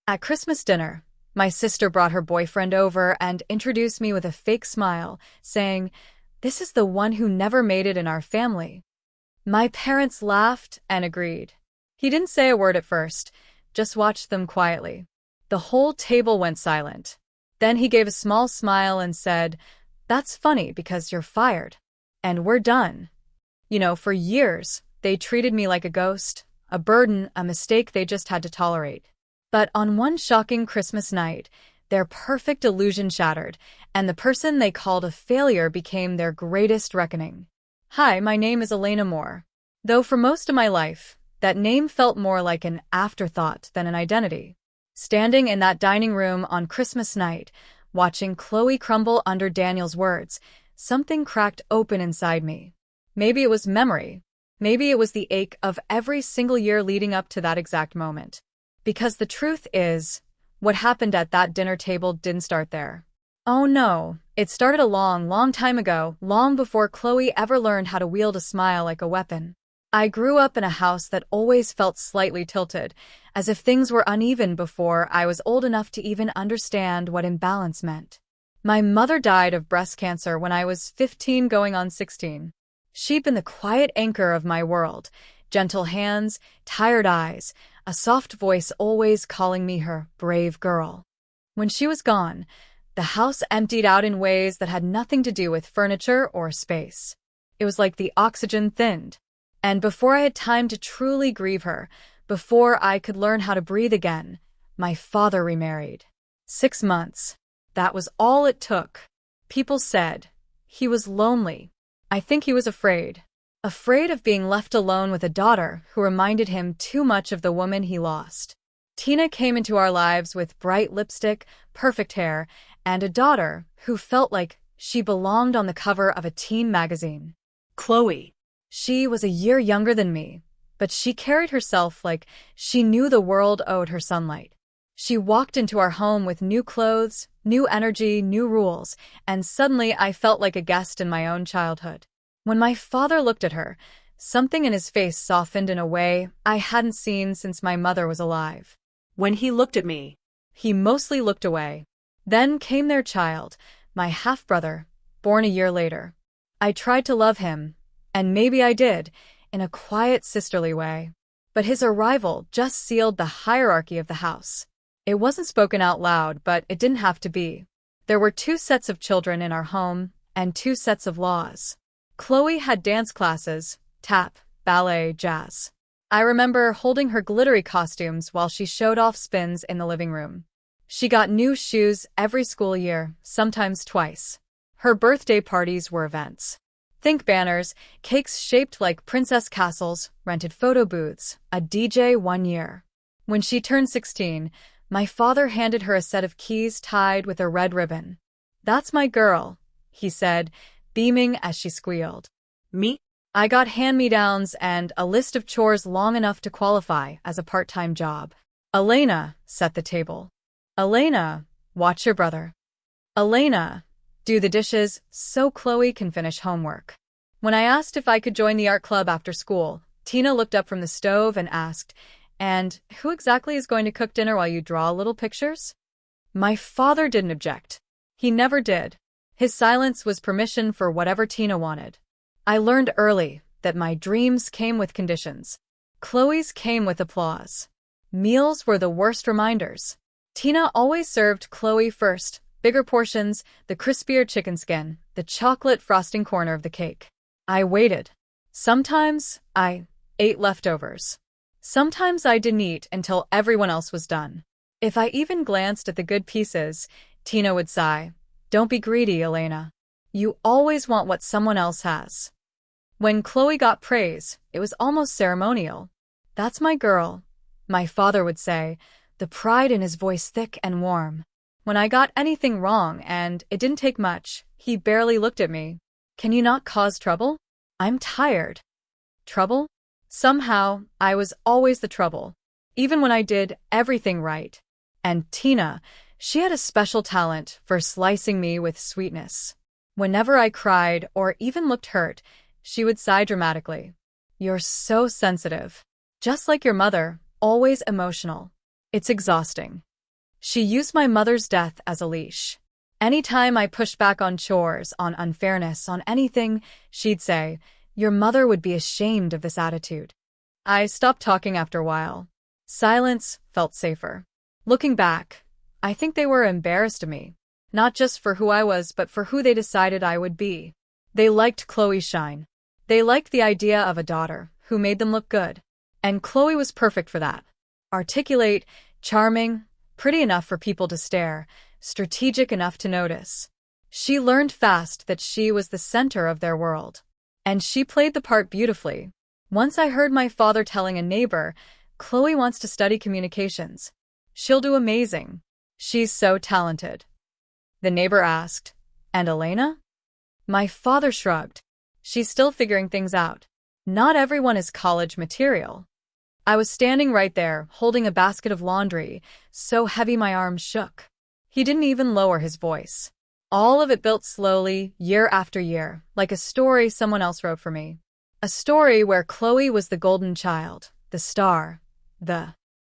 At Christmas dinner, my sister brought her boyfriend over and introduced me with a fake smile, saying, "This is the one who never made it in our family." My parents laughed and agreed. He didn't say a word at first, just watched them quietly. The whole table went silent. Then he gave a small smile and said, "That's funny because you're fired. And we're done." For years, they treated me like a ghost, a burden, a mistake they just had to tolerate. But on one shocking Christmas night, their perfect illusion shattered, and the person they called a failure became their greatest reckoning. Hi, my name is Elena Moore. Though for most of my life, that name felt more like an afterthought than an identity. Standing in that dining room on Christmas night, watching Chloe crumble under Daniel's words, something cracked open inside me. Maybe it was memory. Maybe it was the ache of every single year leading up to that exact moment. Because the truth is, what happened at that dinner table didn't start there. Oh no, it started a long, long time ago, long before Chloe ever learned how to wield a smile like a weapon. I grew up in a house that always felt slightly tilted, as if things were uneven before I was old enough to even understand what imbalance meant. My mother died of breast cancer when I was 15 going on 16. She'd been the quiet anchor of my world, gentle hands, tired eyes, a soft voice always calling me her brave girl. When she was gone, the house emptied out in ways that had nothing to do with furniture or space. It was like the oxygen thinned. And before I had time to truly grieve her, before I could learn how to breathe again, my father remarried. 6 months. That was all it took. People said he was lonely. I think he was afraid. Afraid of being left alone with a daughter who reminded him too much of the woman he lost. Tina came into our lives with bright lipstick, perfect hair, and a daughter who felt like she belonged on the cover of a teen magazine. Chloe. She was a year younger than me, but she carried herself like she knew the world owed her sunlight. She walked into our home with new clothes, new energy, new rules, and suddenly I felt like a guest in my own childhood. When my father looked at her, something in his face softened in a way I hadn't seen since my mother was alive. When he looked at me, he mostly looked away. Then came their child, my half-brother, born a year later. I tried to love him, and maybe I did, in a quiet sisterly way. But his arrival just sealed the hierarchy of the house. It wasn't spoken out loud, but it didn't have to be. There were 2 sets of children in our home, and 2 sets of laws. Chloe had dance classes, tap, ballet, jazz. I remember holding her glittery costumes while she showed off spins in the living room. She got new shoes every school year, sometimes twice. Her birthday parties were events. Think banners, cakes shaped like princess castles, rented photo booths, a DJ 1 year. When she turned 16, my father handed her a set of keys tied with a red ribbon. "That's my girl," he said, beaming as she squealed. Me? I got hand-me-downs and a list of chores long enough to qualify as a part-time job. Elena, set the table. Elena, watch your brother. Elena, do the dishes so Chloe can finish homework. When I asked if I could join the art club after school, Tina looked up from the stove and asked, "And who exactly is going to cook dinner while you draw little pictures?" My father didn't object. He never did. His silence was permission for whatever Tina wanted. I learned early that my dreams came with conditions. Chloe's came with applause. Meals were the worst reminders. Tina always served Chloe first, bigger portions, the crispier chicken skin, the chocolate frosting corner of the cake. I waited. Sometimes I ate leftovers. Sometimes I didn't eat until everyone else was done. If I even glanced at the good pieces, Tina would sigh, "Don't be greedy, Elena. You always want what someone else has." When Chloe got praise, it was almost ceremonial. "That's my girl," my father would say, the pride in his voice thick and warm. When I got anything wrong, and it didn't take much, he barely looked at me. "Can you not cause trouble? I'm tired." Trouble? Somehow, I was always the trouble, even when I did everything right. And Tina, she had a special talent for slicing me with sweetness. Whenever I cried or even looked hurt, she would sigh dramatically. "You're so sensitive. Just like your mother, always emotional. It's exhausting." She used my mother's death as a leash. Anytime I pushed back on chores, on unfairness, on anything, she'd say, "Your mother would be ashamed of this attitude." I stopped talking after a while. Silence felt safer. Looking back, I think they were embarrassed of me. Not just for who I was, but for who they decided I would be. They liked Chloe's shine. They liked the idea of a daughter who made them look good. And Chloe was perfect for that. Articulate, charming, pretty enough for people to stare, strategic enough to notice. She learned fast that she was the center of their world. And she played the part beautifully. Once I heard my father telling a neighbor, "Chloe wants to study communications. She'll do amazing. She's so talented." The neighbor asked, "And Elena?" My father shrugged. "She's still figuring things out. Not everyone is college material." I was standing right there, holding a basket of laundry, so heavy my arms shook. He didn't even lower his voice. All of it built slowly, year after year, like a story someone else wrote for me. A story where Chloe was the golden child, the star, the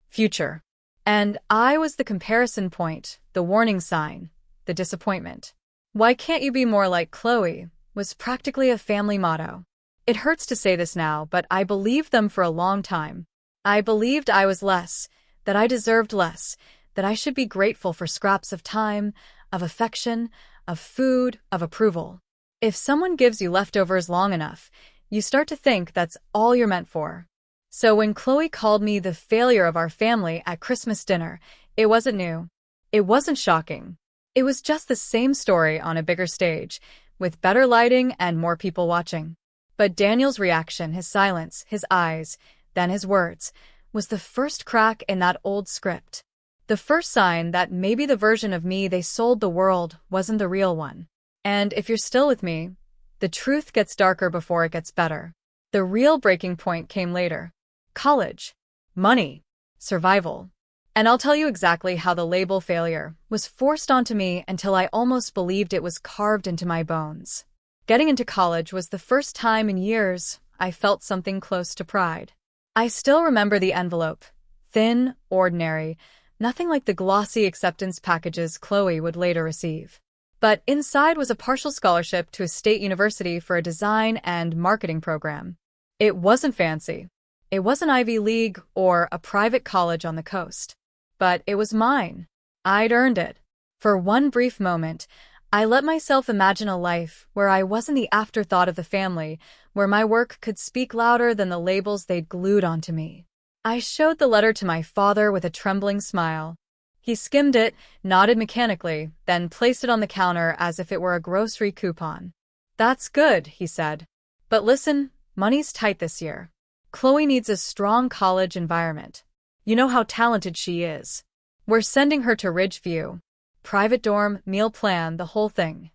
future. And I was the comparison point, the warning sign, the disappointment. "Why can't you be more like Chloe?" was practically a family motto. It hurts to say this now, but I believed them for a long time. I believed I was less, that I deserved less, that I should be grateful for scraps of time, of affection, of food, of approval. If someone gives you leftovers long enough, you start to think that's all you're meant for. So when Chloe called me the failure of our family at Christmas dinner, it wasn't new. It wasn't shocking. It was just the same story on a bigger stage, with better lighting and more people watching. But Daniel's reaction, his silence, his eyes, then his words, was the first crack in that old script. The first sign that maybe the version of me they sold the world wasn't the real one. And if you're still with me, the truth gets darker before it gets better. The real breaking point came later. College. Money. Survival. And I'll tell you exactly how the label failure was forced onto me until I almost believed it was carved into my bones. Getting into college was the first time in years I felt something close to pride. I still remember the envelope. Thin, ordinary, nothing like the glossy acceptance packages Chloe would later receive. But inside was a partial scholarship to a state university for a design and marketing program. It wasn't fancy. It wasn't Ivy League or a private college on the coast. But it was mine. I'd earned it. For one brief moment, I let myself imagine a life where I wasn't the afterthought of the family, where my work could speak louder than the labels they'd glued onto me. I showed the letter to my father with a trembling smile. He skimmed it, nodded mechanically, then placed it on the counter as if it were a grocery coupon. "That's good," he said. "But listen, money's tight this year. Chloe needs a strong college environment. You know how talented she is. We're sending her to Ridgeview. Private dorm, meal plan, the whole thing."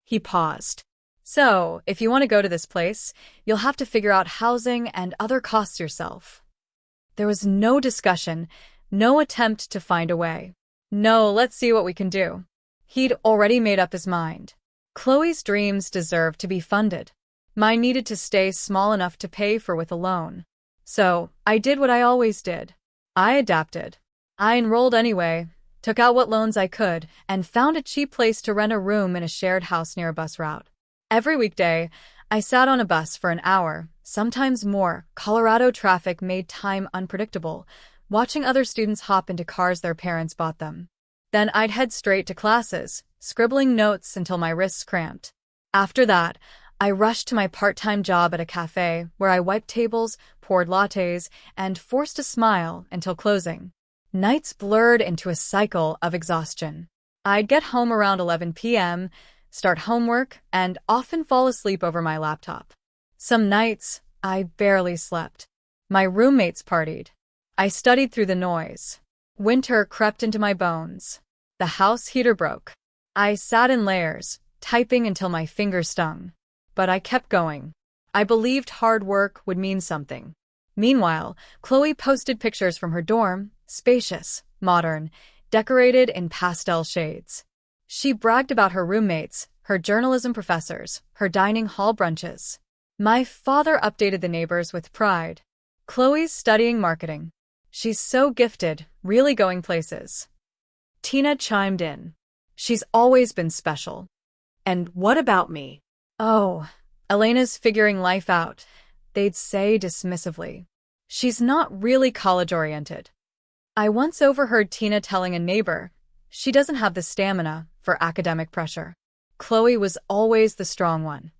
He paused. "So, if you want to go to this place, you'll have to figure out housing and other costs yourself." There was no discussion, no attempt to find a way. "No, let's see what we can do." He'd already made up his mind. Chloe's dreams deserved to be funded. Mine needed to stay small enough to pay for with a loan. So, I did what I always did. I adapted. I enrolled anyway, took out what loans I could, and found a cheap place to rent a room in a shared house near a bus route. Every weekday, I sat on a bus for an hour, sometimes more. Colorado traffic made time unpredictable, watching other students hop into cars their parents bought them. Then I'd head straight to classes, scribbling notes until my wrists cramped. After that, I rushed to my part-time job at a cafe where I wiped tables, poured lattes, and forced a smile until closing. Nights blurred into a cycle of exhaustion. I'd get home around 11 p.m., start homework, and often fall asleep over my laptop. Some nights, I barely slept. My roommates partied. I studied through the noise. Winter crept into my bones. The house heater broke. I sat in layers, typing until my fingers stung. But I kept going. I believed hard work would mean something. Meanwhile, Chloe posted pictures from her dorm, spacious, modern, decorated in pastel shades. She bragged about her roommates, her journalism professors, her dining hall brunches. My father updated the neighbors with pride. "Chloe's studying marketing. She's so gifted, really going places." Tina chimed in. She's always been special. And what about me? Oh, Elena's figuring life out, they'd say dismissively. She's not really college-oriented. I once overheard Tina telling a neighbor, she doesn't have the stamina for academic pressure. Chloe was always the strong one.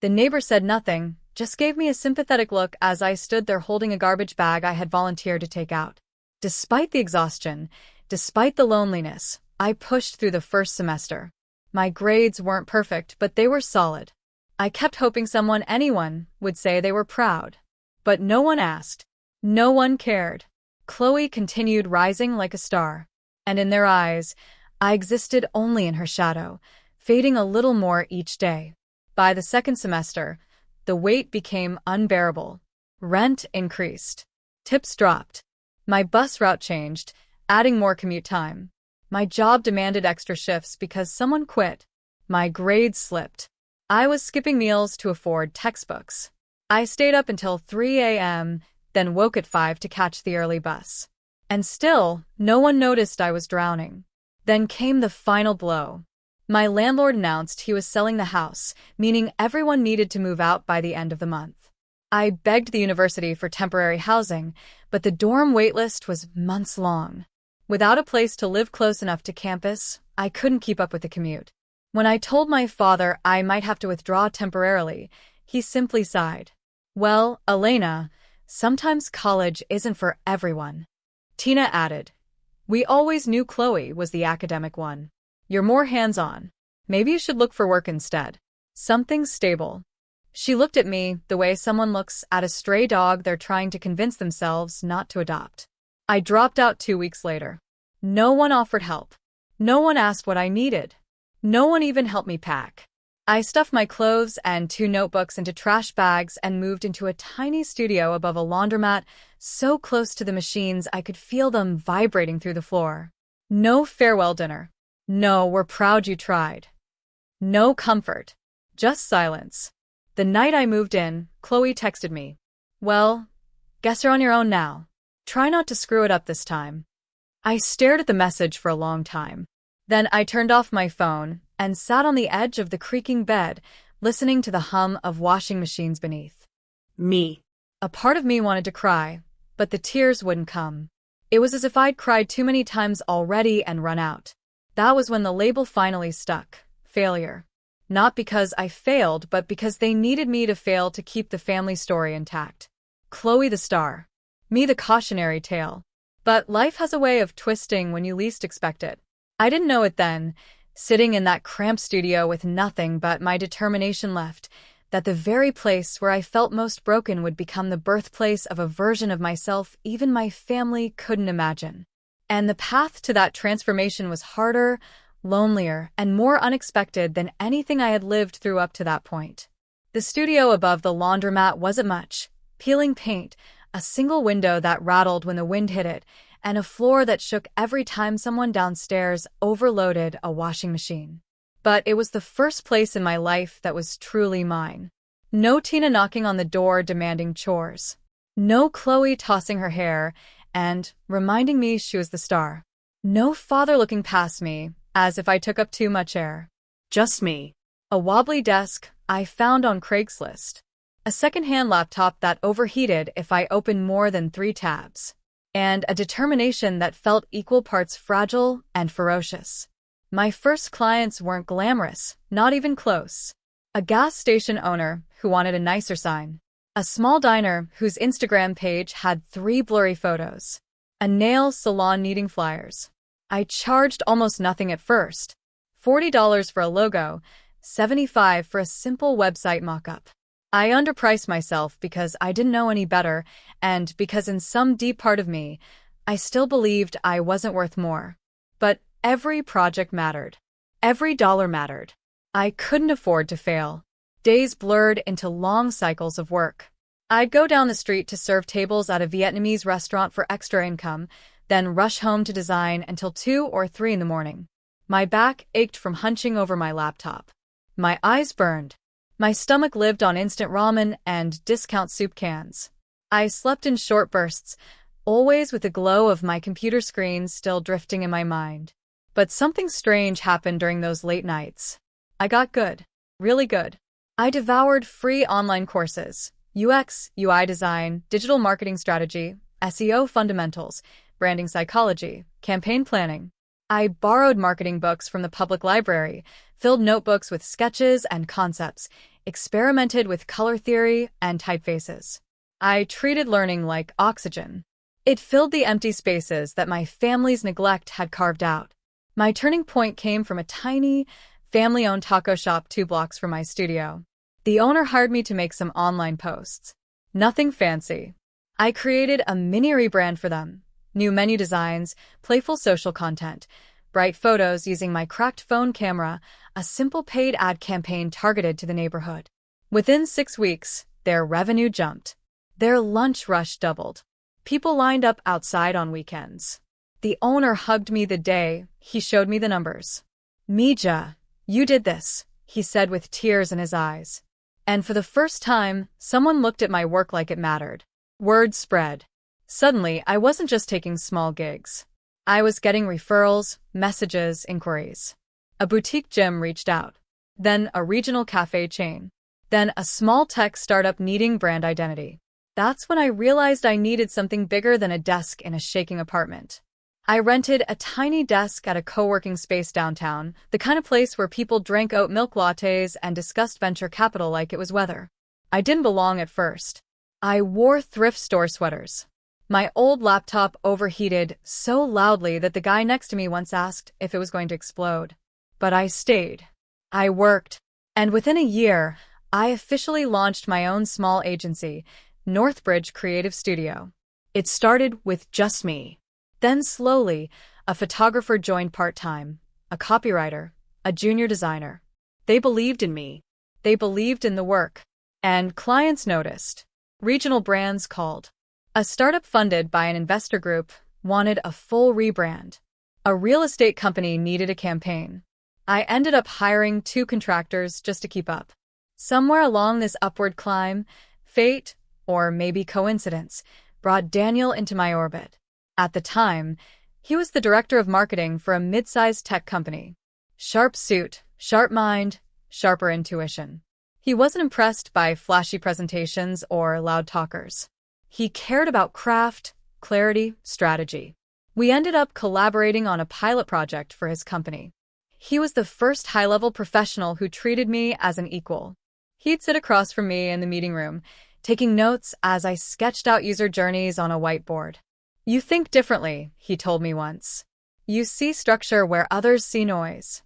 The neighbor said nothing, just gave me a sympathetic look as I stood there holding a garbage bag I had volunteered to take out. Despite the exhaustion, despite the loneliness, I pushed through the first semester. My grades weren't perfect, but they were solid. I kept hoping anyone, would say they were proud. But no one asked. No one cared. Chloe continued rising like a star. And in their eyes, I existed only in her shadow, fading a little more each day. By the second semester, the weight became unbearable. Rent increased. Tips dropped. My bus route changed, adding more commute time. My job demanded extra shifts because someone quit. My grades slipped. I was skipping meals to afford textbooks. I stayed up until 3 a.m., then woke at 5 to catch the early bus. And still, no one noticed I was drowning. Then came the final blow. My landlord announced he was selling the house, meaning everyone needed to move out by the end of the month. I begged the university for temporary housing, but the dorm waitlist was months long. Without a place to live close enough to campus, I couldn't keep up with the commute. When I told my father I might have to withdraw temporarily, he simply sighed. Well, Elena, sometimes college isn't for everyone. Tina added, we always knew Chloe was the academic one. You're more hands-on. Maybe you should look for work instead. Something stable. She looked at me the way someone looks at a stray dog they're trying to convince themselves not to adopt. I dropped out 2 weeks later. No one offered help. No one asked what I needed. No one even helped me pack. I stuffed my clothes and 2 notebooks into trash bags and moved into a tiny studio above a laundromat, so close to the machines I could feel them vibrating through the floor. No farewell dinner. No, we're proud you tried. No comfort. Just silence. The night I moved in, Chloe texted me. Well, guess you're on your own now. Try not to screw it up this time. I stared at the message for a long time. Then I turned off my phone and sat on the edge of the creaking bed, listening to the hum of washing machines beneath. Me. A part of me wanted to cry, but the tears wouldn't come. It was as if I'd cried too many times already and run out. That was when the label finally stuck. Failure. Not because I failed, but because they needed me to fail to keep the family story intact. Chloe the star. Me the cautionary tale. But life has a way of twisting when you least expect it. I didn't know it then, sitting in that cramped studio with nothing but my determination left, that the very place where I felt most broken would become the birthplace of a version of myself even my family couldn't imagine. And the path to that transformation was harder, lonelier, and more unexpected than anything I had lived through up to that point. The studio above the laundromat wasn't much. Peeling paint, a single window that rattled when the wind hit it, and a floor that shook every time someone downstairs overloaded a washing machine. But it was the first place in my life that was truly mine. No Tina knocking on the door demanding chores. No Chloe tossing her hair and reminding me she was the star. No father looking past me as if I took up too much air. Just me. A wobbly desk I found on Craigslist. A secondhand laptop that overheated if I opened more than 3 tabs. And a determination that felt equal parts fragile and ferocious. My first clients weren't glamorous, not even close. A gas station owner who wanted a nicer sign. A small diner whose Instagram page had 3 blurry photos. A nail salon needing flyers. I charged almost nothing at first. $40 for a logo, $75 for a simple website mock-up. I underpriced myself because I didn't know any better, and because in some deep part of me, I still believed I wasn't worth more. But every project mattered. Every dollar mattered. I couldn't afford to fail. Days blurred into long cycles of work. I'd go down the street to serve tables at a Vietnamese restaurant for extra income, then rush home to design until 2 or 3 in the morning. My back ached from hunching over my laptop. My eyes burned. My stomach lived on instant ramen and discount soup cans. I slept in short bursts, always with the glow of my computer screen still drifting in my mind. But something strange happened during those late nights. I got good. Really good. I devoured free online courses: UX, UI design, digital marketing strategy, SEO fundamentals, branding psychology, campaign planning. I borrowed marketing books from the public library, filled notebooks with sketches and concepts, experimented with color theory and typefaces. I treated learning like oxygen. It filled the empty spaces that my family's neglect had carved out. My turning point came from a tiny, family-owned taco shop 2 blocks from my studio. The owner hired me to make some online posts. Nothing fancy. I created a mini rebrand for them. New menu designs, playful social content, bright photos using my cracked phone camera, a simple paid ad campaign targeted to the neighborhood. Within 6 weeks, their revenue jumped. Their lunch rush doubled. People lined up outside on weekends. The owner hugged me the day he showed me the numbers. "Mija, you did this," he said with tears in his eyes. And for the first time, someone looked at my work like it mattered. Word spread. Suddenly, I wasn't just taking small gigs. I was getting referrals, messages, inquiries. A boutique gym reached out. Then a regional cafe chain. Then a small tech startup needing brand identity. That's when I realized I needed something bigger than a desk in a shaking apartment. I rented a tiny desk at a co-working space downtown, the kind of place where people drank oat milk lattes and discussed venture capital like it was weather. I didn't belong at first. I wore thrift store sweaters. My old laptop overheated so loudly that the guy next to me once asked if it was going to explode. But I stayed. I worked. And within a year, I officially launched my own small agency, Northbridge Creative Studio. It started with just me. Then slowly, a photographer joined part-time, a copywriter, a junior designer. They believed in me. They believed in the work. And clients noticed. Regional brands called. A startup funded by an investor group wanted a full rebrand. A real estate company needed a campaign. I ended up hiring 2 contractors just to keep up. Somewhere along this upward climb, fate, or maybe coincidence, brought Daniel into my orbit. At the time, he was the director of marketing for a mid-sized tech company. Sharp suit, sharp mind, sharper intuition. He wasn't impressed by flashy presentations or loud talkers. He cared about craft, clarity, strategy. We ended up collaborating on a pilot project for his company. He was the first high-level professional who treated me as an equal. He'd sit across from me in the meeting room, taking notes as I sketched out user journeys on a whiteboard. "You think differently," he told me once. "You see structure where others see noise."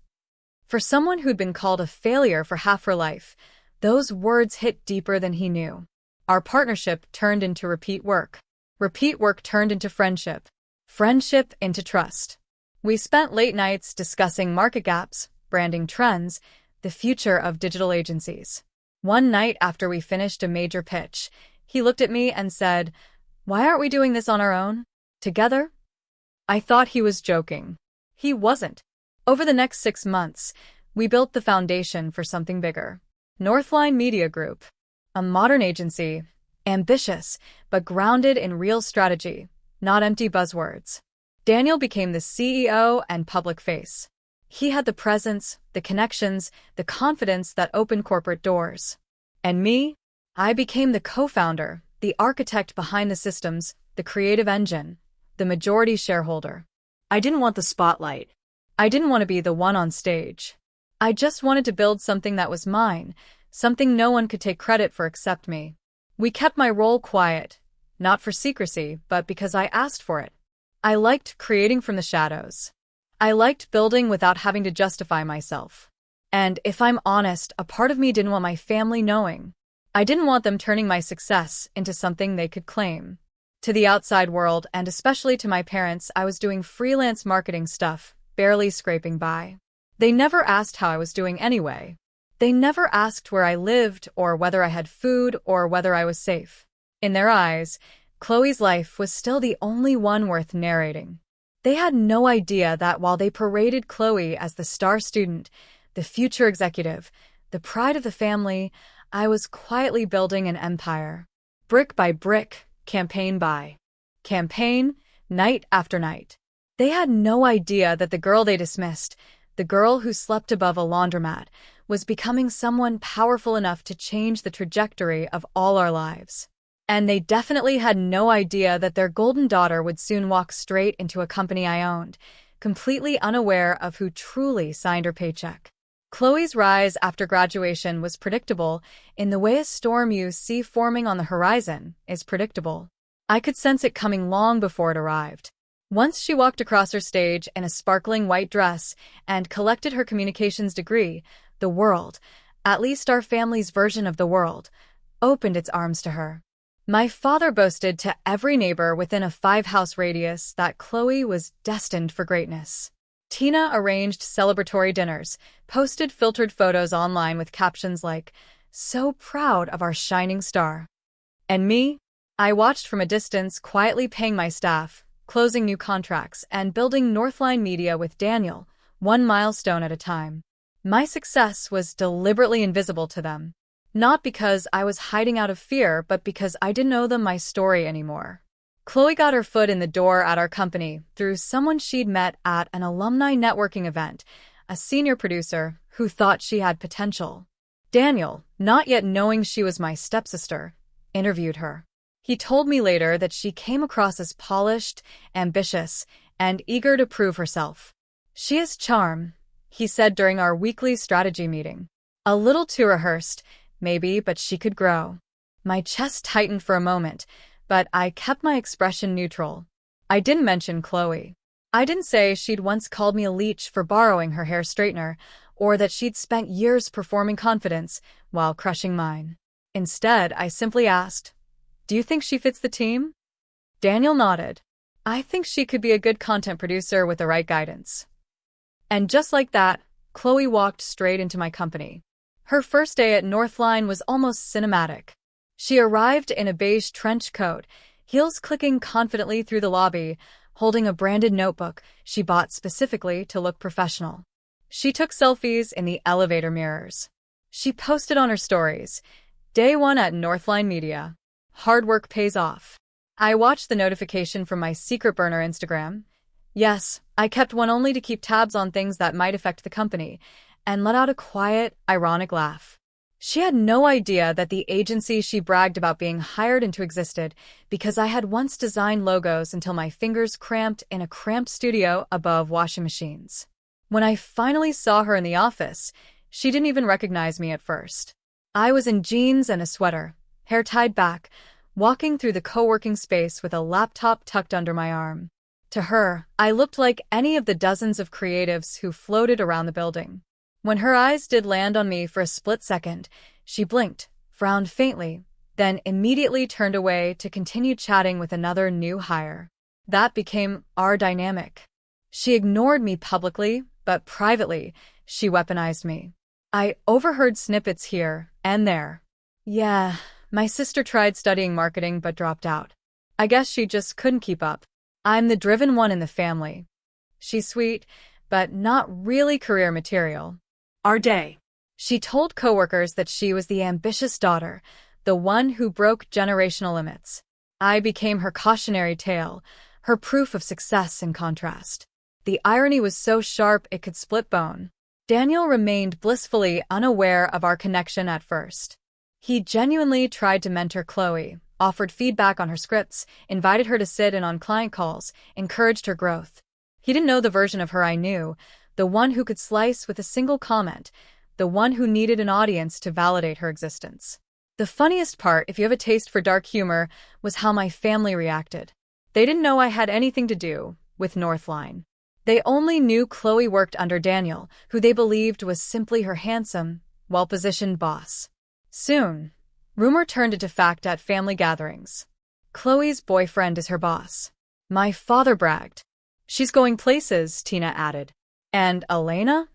For someone who'd been called a failure for half her life, those words hit deeper than he knew. Our partnership turned into repeat work. Repeat work turned into friendship. Friendship into trust. We spent late nights discussing market gaps, branding trends, the future of digital agencies. One night after we finished a major pitch, he looked at me and said, "Why aren't we doing this on our own? Together?" I thought he was joking. He wasn't. Over the next 6 months, we built the foundation for something bigger. Northline Media Group. A modern agency, ambitious, but grounded in real strategy, not empty buzzwords. Daniel became the CEO and public face. He had the presence, the connections, the confidence that opened corporate doors. And me? I became the co-founder, the architect behind the systems, the creative engine, the majority shareholder. I didn't want the spotlight. I didn't want to be the one on stage. I just wanted to build something that was mine, something no one could take credit for except me. We kept my role quiet, not for secrecy, but because I asked for it. I liked creating from the shadows. I liked building without having to justify myself. And if I'm honest, a part of me didn't want my family knowing. I didn't want them turning my success into something they could claim. To the outside world, and especially to my parents, I was doing freelance marketing stuff, barely scraping by. They never asked how I was doing anyway. They never asked where I lived, or whether I had food, or whether I was safe. In their eyes, Chloe's life was still the only one worth narrating. They had no idea that while they paraded Chloe as the star student, the future executive, the pride of the family, I was quietly building an empire. Brick by brick, campaign by campaign, night after night. They had no idea that the girl they dismissed, the girl who slept above a laundromat, was becoming someone powerful enough to change the trajectory of all our lives. And they definitely had no idea that their golden daughter would soon walk straight into a company I owned, completely unaware of who truly signed her paycheck. Chloe's rise after graduation was predictable in the way a storm you see forming on the horizon is predictable. I could sense it coming long before it arrived. Once she walked across her stage in a sparkling white dress and collected her communications degree, the world, at least our family's version of the world, opened its arms to her. My father boasted to every neighbor within a 5-house radius that Chloe was destined for greatness. Tina arranged celebratory dinners, posted filtered photos online with captions like, "So proud of our shining star." And me? I watched from a distance, quietly paying my staff, closing new contracts, and building Northline Media with Daniel, one milestone at a time. My success was deliberately invisible to them. Not because I was hiding out of fear, but because I didn't owe them my story anymore. Chloe got her foot in the door at our company through someone she'd met at an alumni networking event, a senior producer who thought she had potential. Daniel, not yet knowing she was my stepsister, interviewed her. He told me later that she came across as polished, ambitious, and eager to prove herself. "She has charm," he said during our weekly strategy meeting. "A little too rehearsed, maybe, but she could grow." My chest tightened for a moment, but I kept my expression neutral. I didn't mention Chloe. I didn't say she'd once called me a leech for borrowing her hair straightener, or that she'd spent years performing confidence while crushing mine. Instead, I simply asked, "Do you think she fits the team?" Daniel nodded. "I think she could be a good content producer with the right guidance." And just like that, Chloe walked straight into my company. Her first day at Northline was almost cinematic. She arrived in a beige trench coat, heels clicking confidently through the lobby, holding a branded notebook she bought specifically to look professional. She took selfies in the elevator mirrors. She posted on her stories, "Day 1 at Northline Media. Hard work pays off." I watched the notification from my secret burner Instagram. Yes, I kept one only to keep tabs on things that might affect the company, and let out a quiet, ironic laugh. She had no idea that the agency she bragged about being hired into existed because I had once designed logos until my fingers cramped in a cramped studio above washing machines. When I finally saw her in the office, she didn't even recognize me at first. I was in jeans and a sweater, hair tied back, walking through the co-working space with a laptop tucked under my arm. To her, I looked like any of the dozens of creatives who floated around the building. When her eyes did land on me for a split second, she blinked, frowned faintly, then immediately turned away to continue chatting with another new hire. That became our dynamic. She ignored me publicly, but privately, she weaponized me. I overheard snippets here and there. "Yeah, my sister tried studying marketing but dropped out. I guess she just couldn't keep up. I'm the driven one in the family. She's sweet, but not really career material." Our day. She told coworkers that she was the ambitious daughter, the one who broke generational limits. I became her cautionary tale, her proof of success in contrast. The irony was so sharp it could split bone. Daniel remained blissfully unaware of our connection at first. He genuinely tried to mentor Chloe, offered feedback on her scripts, invited her to sit in on client calls, encouraged her growth. He didn't know the version of her I knew, the one who could slice with a single comment, the one who needed an audience to validate her existence. The funniest part, if you have a taste for dark humor, was how my family reacted. They didn't know I had anything to do with Northline. They only knew Chloe worked under Daniel, who they believed was simply her handsome, well-positioned boss. Soon, rumor turned into fact at family gatherings. Chloe's boyfriend is her boss. My father bragged. "She's going places," Tina added. "And Elena?"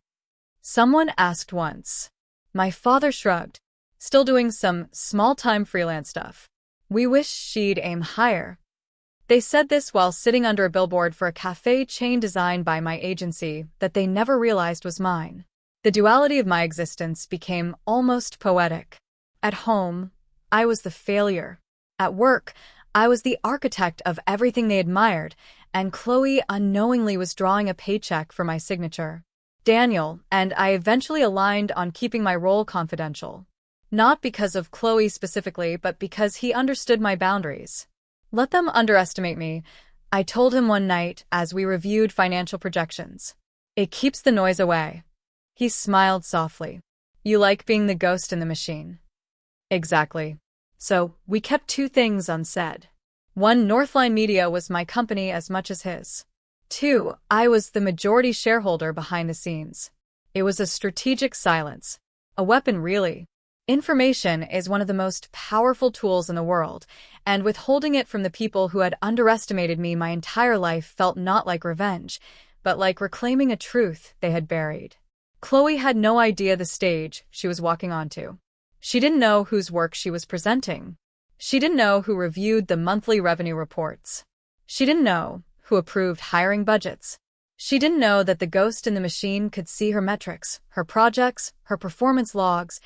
someone asked once. My father shrugged. "Still doing some small-time freelance stuff. We wish she'd aim higher." They said this while sitting under a billboard for a cafe chain designed by my agency that they never realized was mine. The duality of my existence became almost poetic. At home, I was the failure. At work, I was the architect of everything they admired, and Chloe unknowingly was drawing a paycheck for my signature. Daniel and I eventually aligned on keeping my role confidential. Not because of Chloe specifically, but because he understood my boundaries. Let them underestimate me, I told him one night as we reviewed financial projections. It keeps the noise away. He smiled softly. You like being the ghost in the machine. Exactly. So, we kept two things unsaid. One, Northline Media was my company as much as his. Two, I was the majority shareholder behind the scenes. It was a strategic silence. A weapon, really. Information is one of the most powerful tools in the world, and withholding it from the people who had underestimated me my entire life felt not like revenge, but like reclaiming a truth they had buried. Chloe had no idea the stage she was walking onto. She didn't know whose work she was presenting. She didn't know who reviewed the monthly revenue reports. She didn't know who approved hiring budgets. She didn't know that the ghost in the machine could see her metrics, her projects, her performance logs,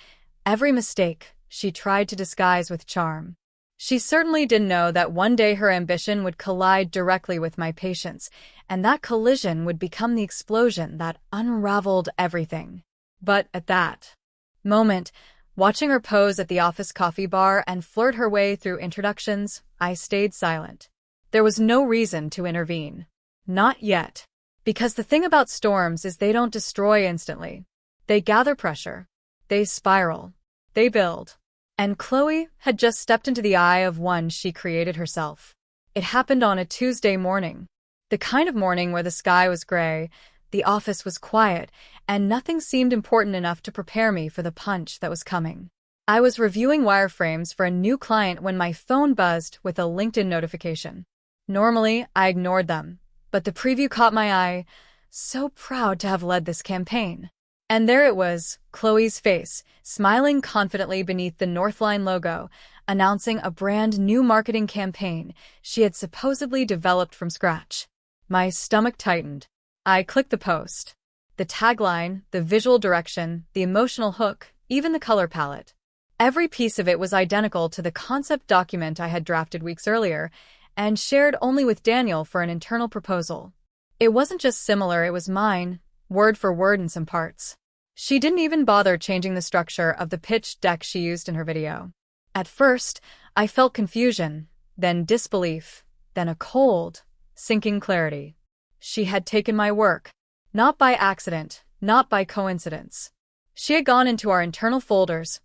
every mistake she tried to disguise with charm. She certainly didn't know that one day her ambition would collide directly with my patience, and that collision would become the explosion that unraveled everything. But at that moment, watching her pose at the office coffee bar and flirt her way through introductions, I stayed silent. There was no reason to intervene. Not yet. Because the thing about storms is they don't destroy instantly. They gather pressure. They spiral. They build. And Chloe had just stepped into the eye of one she created herself. It happened on a Tuesday morning. The kind of morning where the sky was gray, the office was quiet, and nothing seemed important enough to prepare me for the punch that was coming. I was reviewing wireframes for a new client when my phone buzzed with a LinkedIn notification. Normally, I ignored them, but the preview caught my eye. So proud to have led this campaign. And there it was, Chloe's face, smiling confidently beneath the Northline logo, announcing a brand new marketing campaign she had supposedly developed from scratch. My stomach tightened. I clicked the post. The tagline, the visual direction, the emotional hook, even the color palette. Every piece of it was identical to the concept document I had drafted weeks earlier and shared only with Daniel for an internal proposal. It wasn't just similar, it was mine, word for word in some parts. She didn't even bother changing the structure of the pitch deck she used in her video. At first, I felt confusion, then disbelief, then a cold, sinking clarity. She had taken my work, not by accident, not by coincidence. She had gone into our internal folders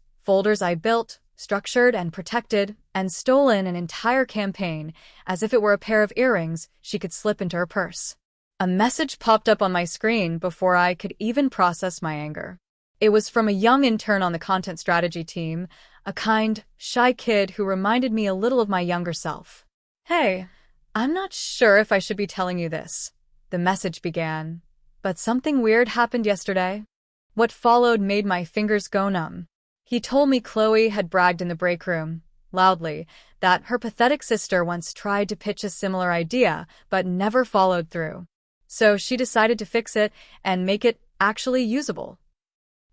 I built, structured and protected, and stolen an entire campaign as if it were a pair of earrings she could slip into her purse. A message popped up on my screen before I could even process my anger. It was from a young intern on the content strategy team, a kind, shy kid who reminded me a little of my younger self. Hey, I'm not sure if I should be telling you this, the message began, but something weird happened yesterday. What followed made my fingers go numb. He told me Chloe had bragged in the break room, loudly, that her pathetic sister once tried to pitch a similar idea but never followed through. So she decided to fix it and make it actually usable.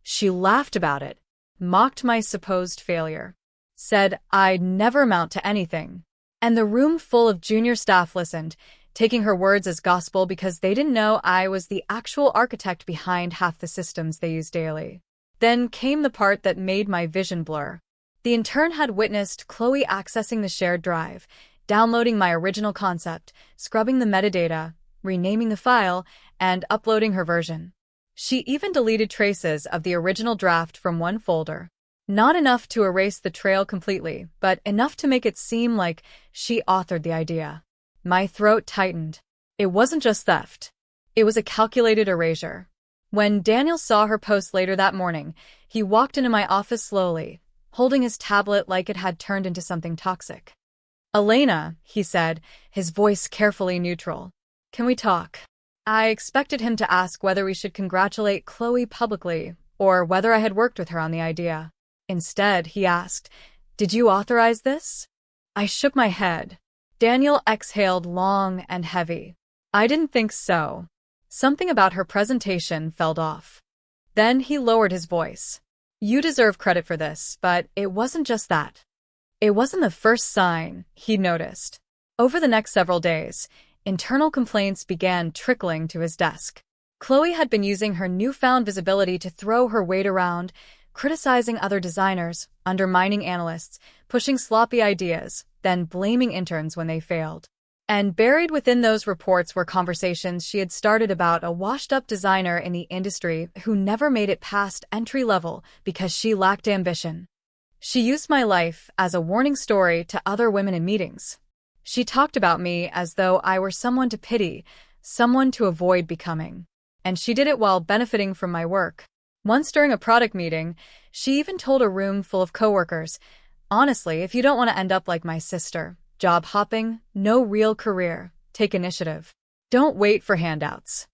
She laughed about it, mocked my supposed failure, said I'd never amount to anything. And the room full of junior staff listened, taking her words as gospel because they didn't know I was the actual architect behind half the systems they use daily. Then came the part that made my vision blur. The intern had witnessed Chloe accessing the shared drive, downloading my original concept, scrubbing the metadata, renaming the file, and uploading her version. She even deleted traces of the original draft from one folder. Not enough to erase the trail completely, but enough to make it seem like she authored the idea. My throat tightened. It wasn't just theft. It was a calculated erasure. When Daniel saw her post later that morning, he walked into my office slowly, holding his tablet like it had turned into something toxic. Elena, he said, his voice carefully neutral. Can we talk? I expected him to ask whether we should congratulate Chloe publicly, or whether I had worked with her on the idea. Instead, he asked, Did you authorize this? I shook my head. Daniel exhaled long and heavy. I didn't think so. Something about her presentation felt off. Then he lowered his voice. You deserve credit for this, but it wasn't just that. It wasn't the first sign, he noticed. Over the next several days, Internal complaints began trickling to his desk. Chloe had been using her newfound visibility to throw her weight around, criticizing other designers, undermining analysts, pushing sloppy ideas, then blaming interns when they failed. And buried within those reports were conversations she had started about a washed-up designer in the industry who never made it past entry level because she lacked ambition. She used my life as a warning story to other women in meetings. She talked about me as though I were someone to pity, someone to avoid becoming. And she did it while benefiting from my work. Once during a product meeting, she even told a room full of coworkers, "Honestly, if you don't want to end up like my sister, job hopping, no real career, take initiative. Don't wait for handouts."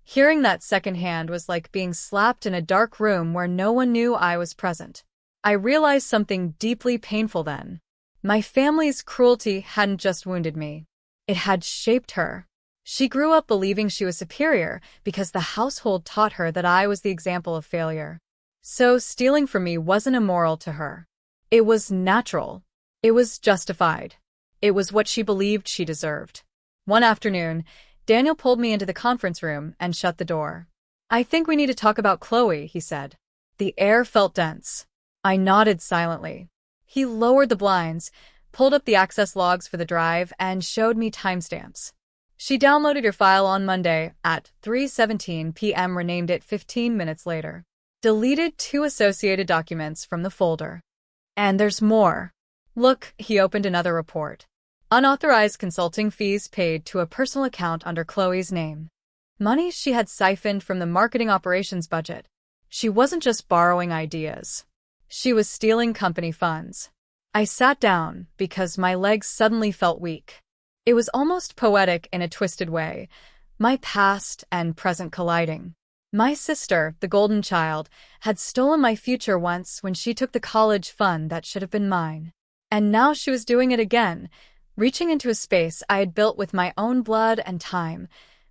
Hearing that secondhand was like being slapped in a dark room where no one knew I was present. I realized something deeply painful then. My family's cruelty hadn't just wounded me. It had shaped her. She grew up believing she was superior because the household taught her that I was the example of failure. So stealing from me wasn't immoral to her. It was natural. It was justified. It was what she believed she deserved. One afternoon, Daniel pulled me into the conference room and shut the door. "I think we need to talk about Chloe," he said. The air felt dense. I nodded silently. He lowered the blinds, pulled up the access logs for the drive, and showed me timestamps. "She downloaded your file on Monday at 3:17 p.m., renamed it 15 minutes later. Deleted 2 associated documents from the folder. And there's more. Look," he opened another report. "Unauthorized consulting fees paid to a personal account under Chloe's name. Money she had siphoned from the marketing operations budget. She wasn't just borrowing ideas. She was stealing company funds." I sat down because my legs suddenly felt weak. It was almost poetic in a twisted way, my past and present colliding. My sister, the golden child, had stolen my future once when she took the college fund that should have been mine. And now she was doing it again, reaching into a space I had built with my own blood and time,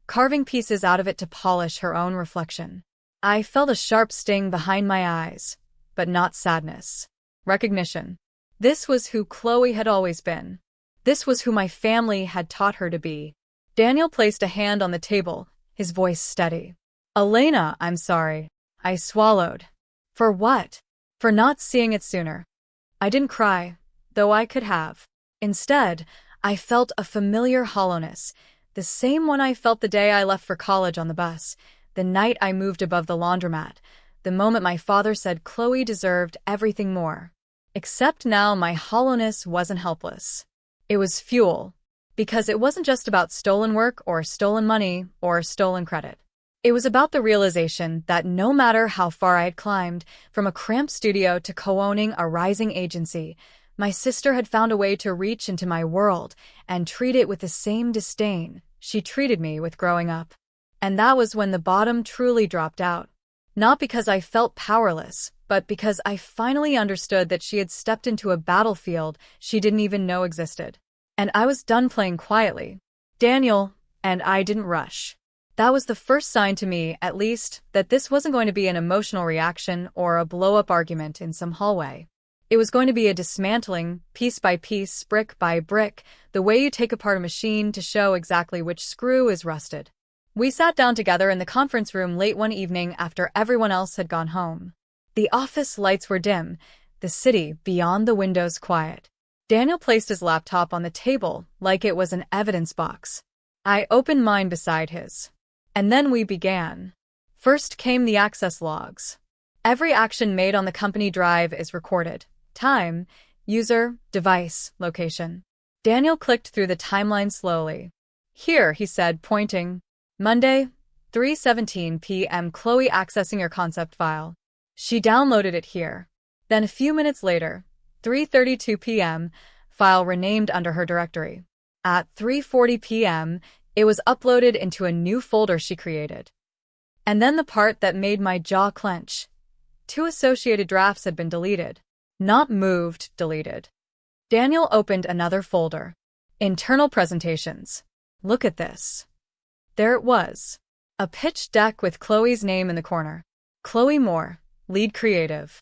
carving pieces out of it to polish her own reflection. I felt a sharp sting behind my eyes, but not sadness. Recognition. This was who Chloe had always been. This was who my family had taught her to be. Daniel placed a hand on the table, his voice steady. "Elena, I'm sorry." I swallowed. For what? For not seeing it sooner. I didn't cry, though I could have. Instead, I felt a familiar hollowness, the same one I felt the day I left for college on the bus, the night I moved above the laundromat, the moment my father said Chloe deserved everything more. Except now my hollowness wasn't helpless. It was fuel. Because it wasn't just about stolen work or stolen money or stolen credit. It was about the realization that no matter how far I had climbed, from a cramped studio to co-owning a rising agency, my sister had found a way to reach into my world and treat it with the same disdain she treated me with growing up. And that was when the bottom truly dropped out. Not because I felt powerless, but because I finally understood that she had stepped into a battlefield she didn't even know existed. And I was done playing quietly. Daniel and I didn't rush. That was the first sign to me, at least, that this wasn't going to be an emotional reaction or a blow-up argument in some hallway. It was going to be a dismantling, piece by piece, brick by brick, the way you take apart a machine to show exactly which screw is rusted. We sat down together in the conference room late one evening after everyone else had gone home. The office lights were dim, the city beyond the windows quiet. Daniel placed his laptop on the table like it was an evidence box. I opened mine beside his. And then we began. First came the access logs. Every action made on the company drive is recorded. Time, user, device, location. Daniel clicked through the timeline slowly. "Here," he said, pointing. "Monday, 3:17 p.m. Chloe accessing your concept file. She downloaded it here." Then a few minutes later, 3:32 p.m., file renamed under her directory. At 3:40 p.m., it was uploaded into a new folder she created. And then the part that made my jaw clench. 2 associated drafts had been deleted. Not moved, deleted. Daniel opened another folder. Internal presentations. Look at this. There it was. A pitch deck with Chloe's name in the corner. Chloe Moore, lead creative.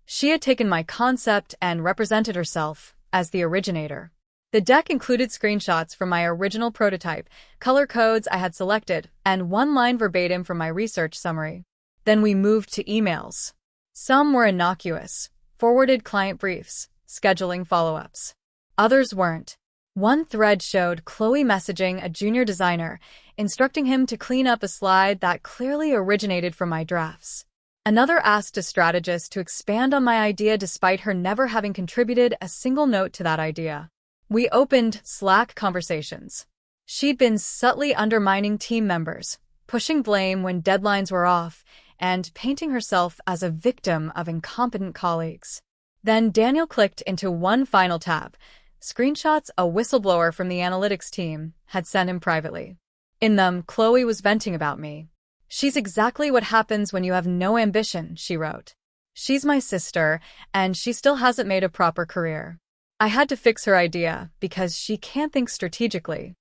She had taken my concept and represented herself as the originator. The deck included screenshots from my original prototype, color codes I had selected, and one line verbatim from my research summary. Then we moved to emails. Some were innocuous, forwarded client briefs, scheduling follow-ups. Others weren't. One thread showed Chloe messaging a junior designer, instructing him to clean up a slide that clearly originated from my drafts. Another asked a strategist to expand on my idea despite her never having contributed a single note to that idea. We opened Slack conversations. She'd been subtly undermining team members, pushing blame when deadlines were off, and painting herself as a victim of incompetent colleagues. Then Daniel clicked into one final tab. Screenshots a whistleblower from the analytics team had sent him privately. In them, Chloe was venting about me. "She's exactly what happens when you have no ambition," she wrote. "She's my sister, and she still hasn't made a proper career. I had to fix her idea because she can't think strategically."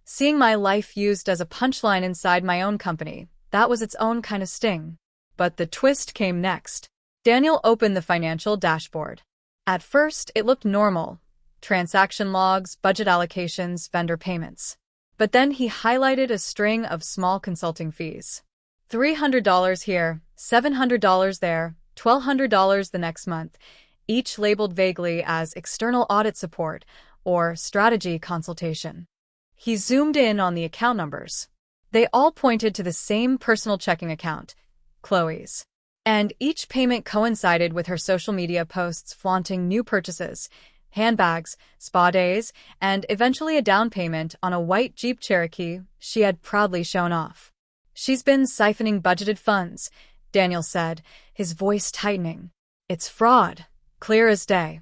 Seeing my life used as a punchline inside my own company, that was its own kind of sting. But the twist came next. Daniel opened the financial dashboard. At first, it looked normal. Transaction logs, budget allocations, vendor payments. But then he highlighted a string of small consulting fees. $300 here, $700 there, $1,200 the next month, each labeled vaguely as external audit support or strategy consultation. He zoomed in on the account numbers. They all pointed to the same personal checking account, Chloe's. And each payment coincided with her social media posts flaunting new purchases, handbags, spa days, and eventually a down payment on a white Jeep Cherokee she had proudly shown off. "She's been siphoning budgeted funds," Daniel said, his voice tightening. "It's fraud, clear as day."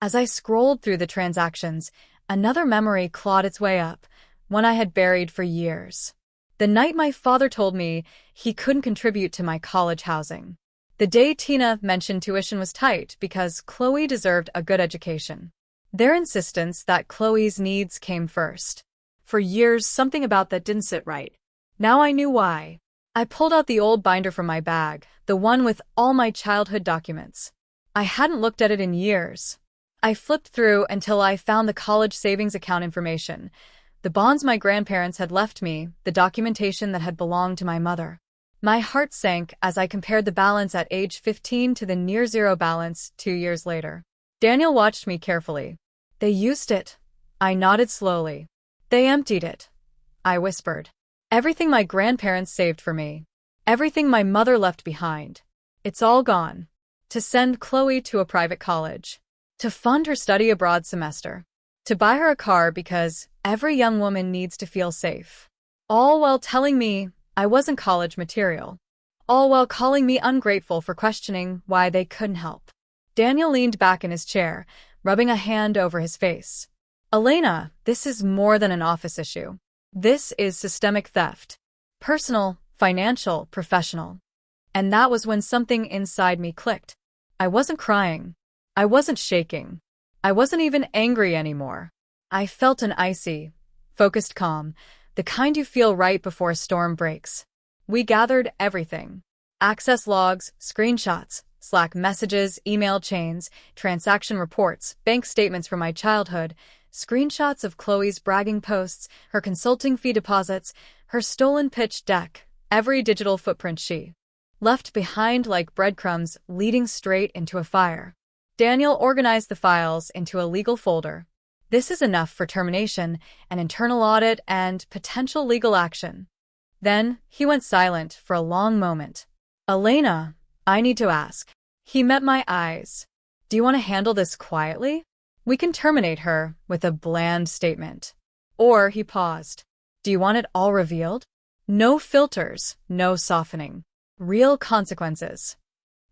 As I scrolled through the transactions, another memory clawed its way up, one I had buried for years. The night my father told me he couldn't contribute to my college housing. The day Tina mentioned tuition was tight because Chloe deserved a good education. Their insistence that Chloe's needs came first. For years, something about that didn't sit right. Now I knew why. I pulled out the old binder from my bag, the one with all my childhood documents. I hadn't looked at it in years. I flipped through until I found the college savings account information, the bonds my grandparents had left me, the documentation that had belonged to my mother. My heart sank as I compared the balance at age 15 to the near-zero balance 2 years later. Daniel watched me carefully. "They used it." I nodded slowly. "They emptied it." I whispered. "Everything my grandparents saved for me. Everything my mother left behind. It's all gone. To send Chloe to a private college. To fund her study abroad semester. To buy her a car because every young woman needs to feel safe. All while telling me I wasn't college material. All while calling me ungrateful for questioning why they couldn't help." Daniel leaned back in his chair, rubbing a hand over his face. "Elena, this is more than an office issue. This is systemic theft. Personal, financial, professional." And that was when something inside me clicked. I wasn't crying. I wasn't shaking. I wasn't even angry anymore. I felt an icy, focused calm, the kind you feel right before a storm breaks. We gathered everything. Access logs, screenshots, Slack messages, email chains, transaction reports, bank statements from my childhood, screenshots of Chloe's bragging posts, her consulting fee deposits, her stolen pitch deck, every digital footprint she left behind like breadcrumbs leading straight into a fire. Daniel organized the files into a legal folder. "This is enough for termination, an internal audit, and potential legal action." Then he went silent for a long moment. "Elena, I need to ask." He met my eyes. "Do you want to handle this quietly? We can terminate her with a bland statement." Or he paused. "Do you want it all revealed? No filters, no softening. Real consequences."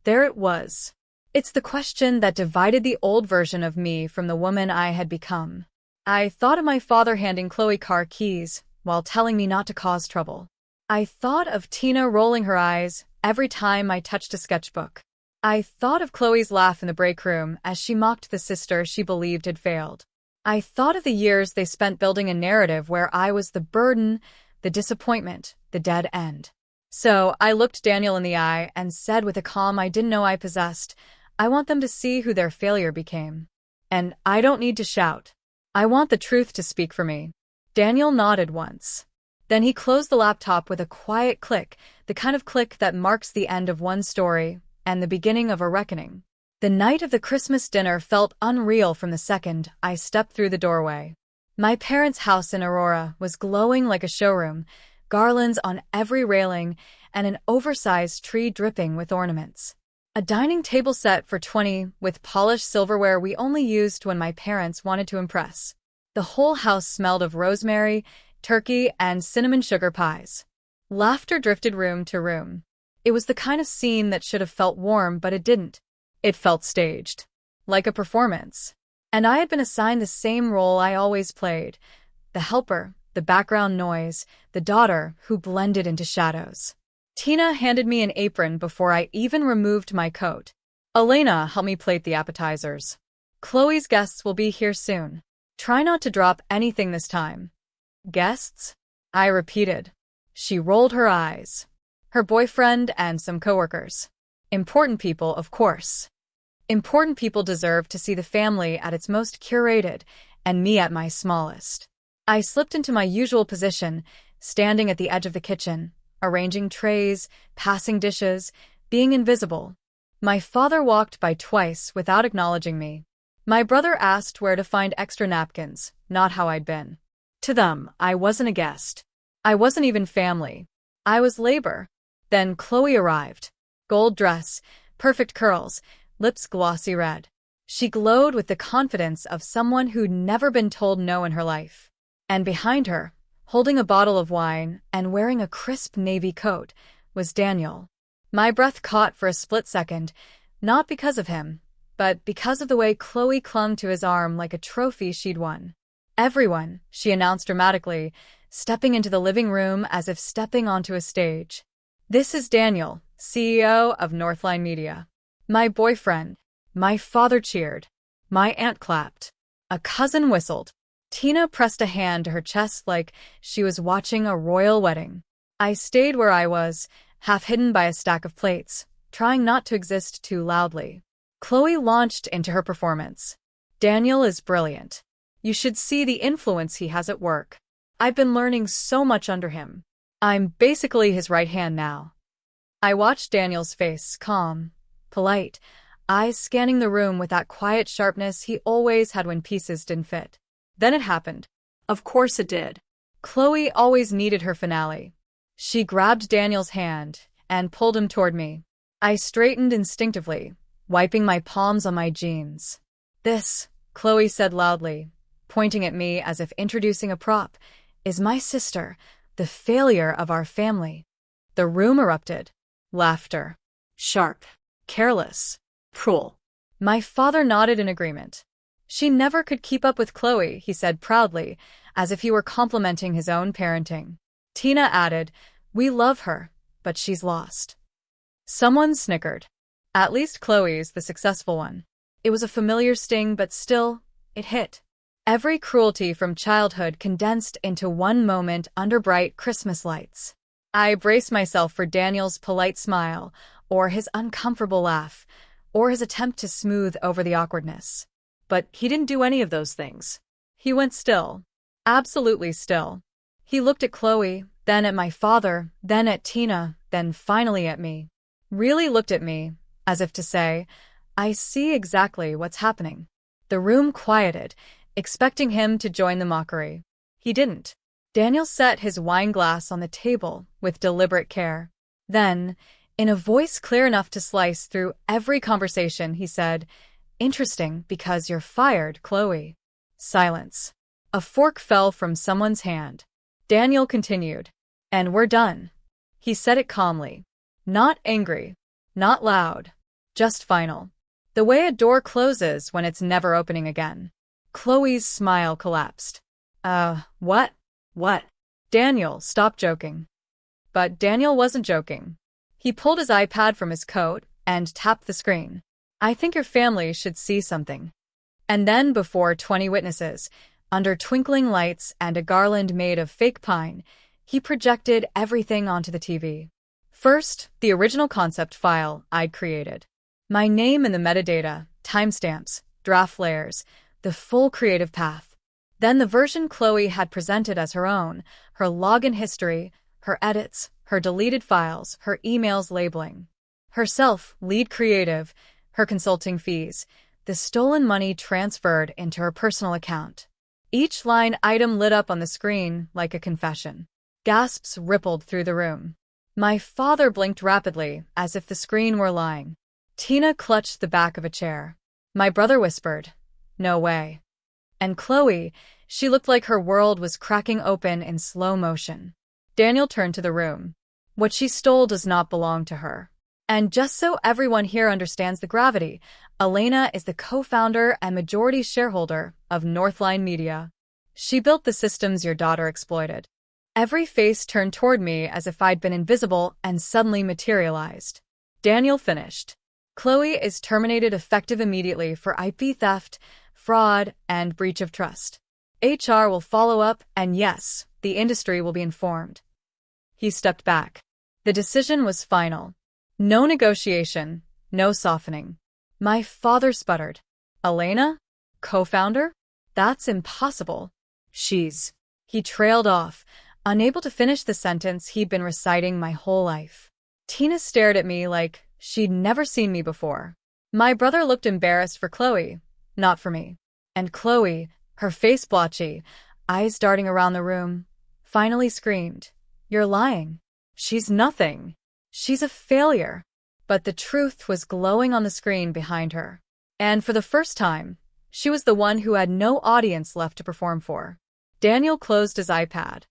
There it was. It's the question that divided the old version of me from the woman I had become. I thought of my father handing Chloe car keys while telling me not to cause trouble. I thought of Tina rolling her eyes every time I touched a sketchbook. I thought of Chloe's laugh in the break room as she mocked the sister she believed had failed. I thought of the years they spent building a narrative where I was the burden, the disappointment, the dead end. So I looked Daniel in the eye and said with a calm I didn't know I possessed, "I want them to see who their failure became. And I don't need to shout. I want the truth to speak for me. Daniel nodded once. Then he closed the laptop with a quiet click, the kind of click that marks the end of one story and the beginning of a reckoning. The night of the Christmas dinner felt unreal from the second I stepped through the doorway. My parents' house in Aurora was glowing like a showroom, garlands on every railing, and an oversized tree dripping with ornaments. A dining table set for 20 with polished silverware we only used when my parents wanted to impress. The whole house smelled of rosemary, turkey, and cinnamon sugar pies. Laughter drifted room to room. It was the kind of scene that should have felt warm, but it didn't. It felt staged, like a performance. And I had been assigned the same role I always played: the helper, the background noise, the daughter who blended into shadows. Tina handed me an apron before I even removed my coat. Elena, help me plate the appetizers. Chloe's guests will be here soon. Try not to drop anything this time. Guests? I repeated. She rolled her eyes. Her boyfriend and some coworkers. Important people, of course. Important people deserve to see the family at its most curated, and me at my smallest. I slipped into my usual position, standing at the edge of the kitchen, arranging trays, passing dishes, being invisible. My father walked by twice without acknowledging me. My brother asked where to find extra napkins, not how I'd been. To them, I wasn't a guest. I wasn't even family. I was labor. Then Chloe arrived. Gold dress, perfect curls, lips glossy red. She glowed with the confidence of someone who'd never been told no in her life. And behind her, holding a bottle of wine and wearing a crisp navy coat, was Daniel. My breath caught for a split second, not because of him, but because of the way Chloe clung to his arm like a trophy she'd won. Everyone, she announced dramatically, stepping into the living room as if stepping onto a stage. This is Daniel, CEO of Northline Media. My boyfriend. My father cheered. My aunt clapped. A cousin whistled. Tina pressed a hand to her chest like she was watching a royal wedding. I stayed where I was, half hidden by a stack of plates, trying not to exist too loudly. Chloe launched into her performance. Daniel is brilliant. You should see the influence he has at work. I've been learning so much under him. I'm basically his right hand now. I watched Daniel's face, calm, polite, eyes scanning the room with that quiet sharpness he always had when pieces didn't fit. Then it happened. Of course it did. Chloe always needed her finale. She grabbed Daniel's hand and pulled him toward me. I straightened instinctively, wiping my palms on my jeans. This, Chloe said loudly, pointing at me as if introducing a prop, is my sister, the failure of our family. The room erupted. Laughter. Sharp. Careless. Cruel. My father nodded in agreement. She never could keep up with Chloe, he said proudly, as if he were complimenting his own parenting. Tina added, we love her, but she's lost. Someone snickered. At least Chloe's the successful one. It was a familiar sting, but still, it hit. Every cruelty from childhood condensed into one moment under bright Christmas lights. I braced myself for Daniel's polite smile, or his uncomfortable laugh, or his attempt to smooth over the awkwardness. But he didn't do any of those things. He went still. Absolutely still. He looked at Chloe, then at my father, then at Tina, then finally at me. Really looked at me, as if to say, I see exactly what's happening. The room quieted, expecting him to join the mockery. He didn't. Daniel set his wine glass on the table with deliberate care. Then, in a voice clear enough to slice through every conversation, he said, interesting because you're fired, Chloe. Silence. A fork fell from someone's hand. Daniel continued. And we're done. He said it calmly. Not angry. Not loud. Just final. The way a door closes when it's never opening again. Chloe's smile collapsed. What? What? Daniel, stop joking. But Daniel wasn't joking. He pulled his iPad from his coat and tapped the screen. I think your family should see something. And then, before 20 witnesses, under twinkling lights and a garland made of fake pine, he projected everything onto the TV. First, the original concept file I'd created. My name in the metadata, timestamps, draft layers, the full creative path. Then the version Chloe had presented as her own, her login history, her edits, her deleted files, her emails labeling. Herself, lead creative, her consulting fees, the stolen money transferred into her personal account. Each line item lit up on the screen like a confession. Gasps rippled through the room. My father blinked rapidly, as if the screen were lying. Tina clutched the back of a chair. My brother whispered, "No way." And Chloe, she looked like her world was cracking open in slow motion. Daniel turned to the room. What she stole does not belong to her. And just so everyone here understands the gravity, Elena is the co-founder and majority shareholder of Northline Media. She built the systems your daughter exploited. Every face turned toward me as if I'd been invisible and suddenly materialized. Daniel finished. Chloe is terminated effective immediately for IP theft, fraud, and breach of trust. HR will follow up, and yes, the industry will be informed. He stepped back. The decision was final. No negotiation, no softening. My father sputtered. Elena? Co-founder? That's impossible. She's... He trailed off, unable to finish the sentence he'd been reciting my whole life. Tina stared at me like she'd never seen me before. My brother looked embarrassed for Chloe, not for me. And Chloe, her face blotchy, eyes darting around the room, finally screamed, "You're lying. She's nothing. She's a failure." But the truth was glowing on the screen behind her. And for the first time, she was the one who had no audience left to perform for. Daniel closed his iPad.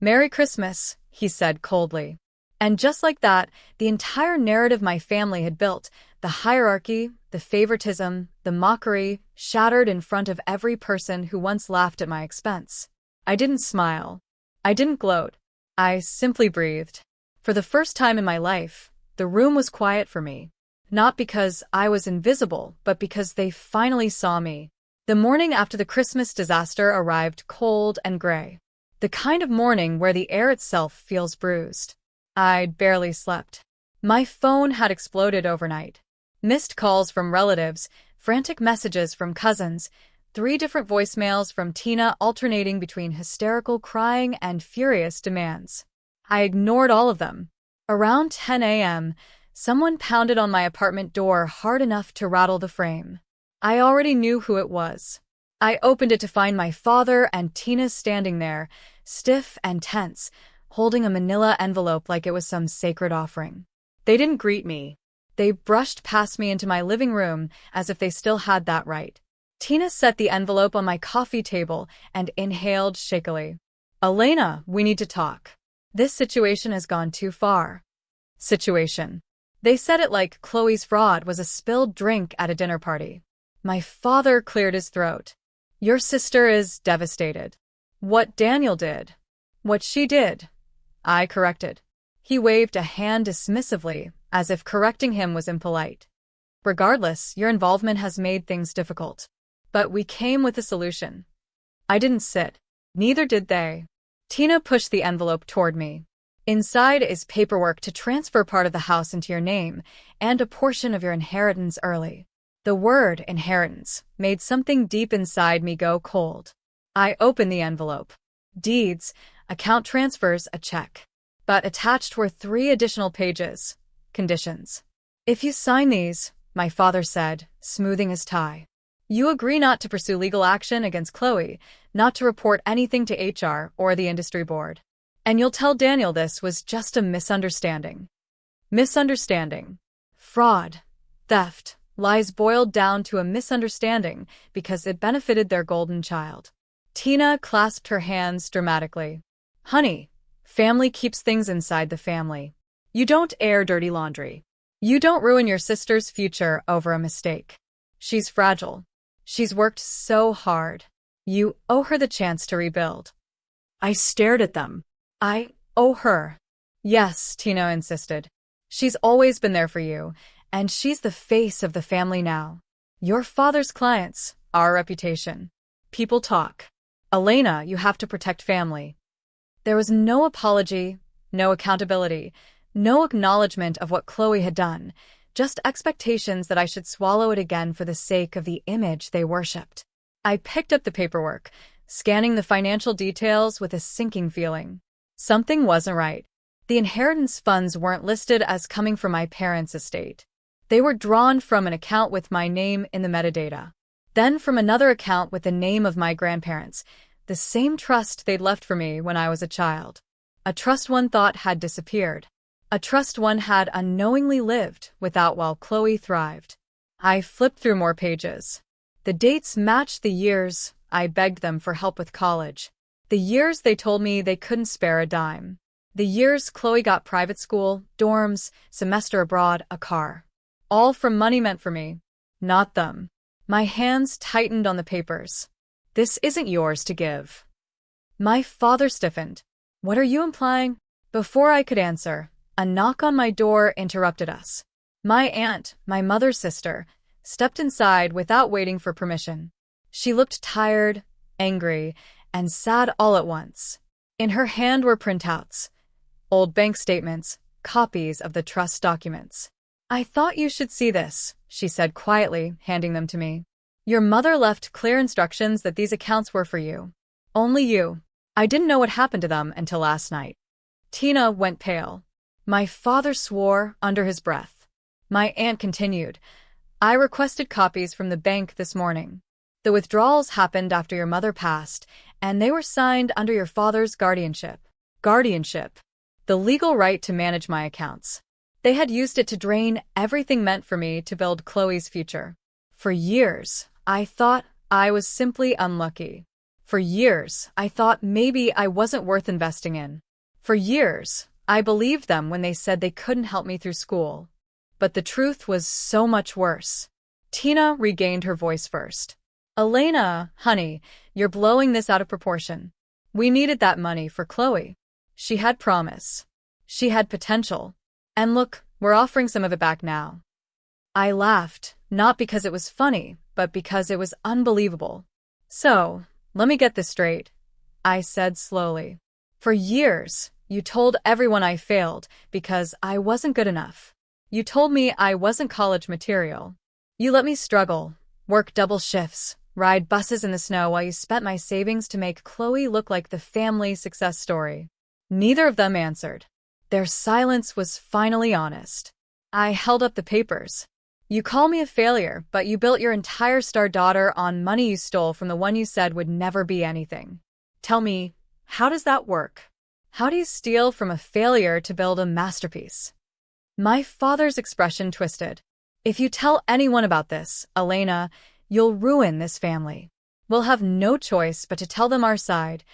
"Merry Christmas," he said coldly. And just like that, the entire narrative my family had built, the hierarchy, the favoritism, the mockery, shattered in front of every person who once laughed at my expense. I didn't smile. I didn't gloat. I simply breathed. For the first time in my life, the room was quiet for me. Not because I was invisible, but because they finally saw me. The morning after the Christmas disaster arrived cold and gray. The kind of morning where the air itself feels bruised. I'd barely slept. My phone had exploded overnight. Missed calls from relatives, frantic messages from cousins, 3 different voicemails from Tina alternating between hysterical crying and furious demands. I ignored all of them. Around 10 a.m., someone pounded on my apartment door hard enough to rattle the frame. I already knew who it was. I opened it to find my father and Tina standing there, stiff and tense, holding a manila envelope like it was some sacred offering. They didn't greet me. They brushed past me into my living room as if they still had that right. Tina set the envelope on my coffee table and inhaled shakily. "Elena, we need to talk. This situation has gone too far." Situation. They said it like Chloe's fraud was a spilled drink at a dinner party. My father cleared his throat. "Your sister is devastated. What Daniel did. What she did." I corrected. He waved a hand dismissively, as if correcting him was impolite. "Regardless, your involvement has made things difficult. But we came with a solution." I didn't sit. Neither did they. Tina pushed the envelope toward me. "Inside is paperwork to transfer part of the house into your name and a portion of your inheritance early." The word inheritance made something deep inside me go cold. I opened the envelope. Deeds, account transfers, a check. But attached were 3 additional pages. Conditions. "If you sign these," my father said, smoothing his tie, "you agree not to pursue legal action against Chloe, not to report anything to HR or the industry board. And you'll tell Daniel this was just a misunderstanding." Misunderstanding. Fraud. Theft. Lies boiled down to a misunderstanding because it benefited their golden child. Tina clasped her hands dramatically. "Honey, family keeps things inside the family. You don't air dirty laundry. You don't ruin your sister's future over a mistake. She's fragile. She's worked so hard. You owe her the chance to rebuild." I stared at them. "I owe her." "Yes," Tina insisted. "She's always been there for you, and she's the face of the family now. Your father's clients, our reputation. People talk. Elena, you have to protect family." There was no apology, no accountability, no acknowledgement of what Chloe had done, just expectations that I should swallow it again for the sake of the image they worshipped. I picked up the paperwork, scanning the financial details with a sinking feeling. Something wasn't right. The inheritance funds weren't listed as coming from my parents' estate. They were drawn from an account with my name in the metadata. Then from another account with the name of my grandparents, the same trust they'd left for me when I was a child. A trust one thought had disappeared. A trust one had unknowingly lived without while Chloe thrived. I flipped through more pages. The dates matched the years I begged them for help with college. The years they told me they couldn't spare a dime. The years Chloe got private school, dorms, semester abroad, a car. All from money meant for me, not them. My hands tightened on the papers. This isn't yours to give. My father stiffened. What are you implying? Before I could answer, a knock on my door interrupted us. My aunt, my mother's sister, stepped inside without waiting for permission. She looked tired, angry, and sad all at once. In her hand were printouts, old bank statements, copies of the trust documents. I thought you should see this, she said quietly, handing them to me. Your mother left clear instructions that these accounts were for you. Only you. I didn't know what happened to them until last night. Tina went pale. My father swore under his breath. My aunt continued. I requested copies from the bank this morning. The withdrawals happened after your mother passed, and they were signed under your father's guardianship. Guardianship. The legal right to manage my accounts. They had used it to drain everything meant for me to build Chloe's future. For years, I thought I was simply unlucky. For years, I thought maybe I wasn't worth investing in. For years, I believed them when they said they couldn't help me through school. But the truth was so much worse. Tina regained her voice first. Elena, honey, you're blowing this out of proportion. We needed that money for Chloe. She had promise. She had potential. And look, we're offering some of it back now. I laughed, not because it was funny, but because it was unbelievable. So, let me get this straight, I said slowly. For years, you told everyone I failed because I wasn't good enough. You told me I wasn't college material. You let me struggle, work double shifts, ride buses in the snow while you spent my savings to make Chloe look like the family success story. Neither of them answered. Their silence was finally honest. I held up the papers. You call me a failure, but you built your entire star daughter on money you stole from the one you said would never be anything. Tell me, how does that work? How do you steal from a failure to build a masterpiece? My father's expression twisted. If you tell anyone about this, Elena, you'll ruin this family. We'll have no choice but to tell them our side,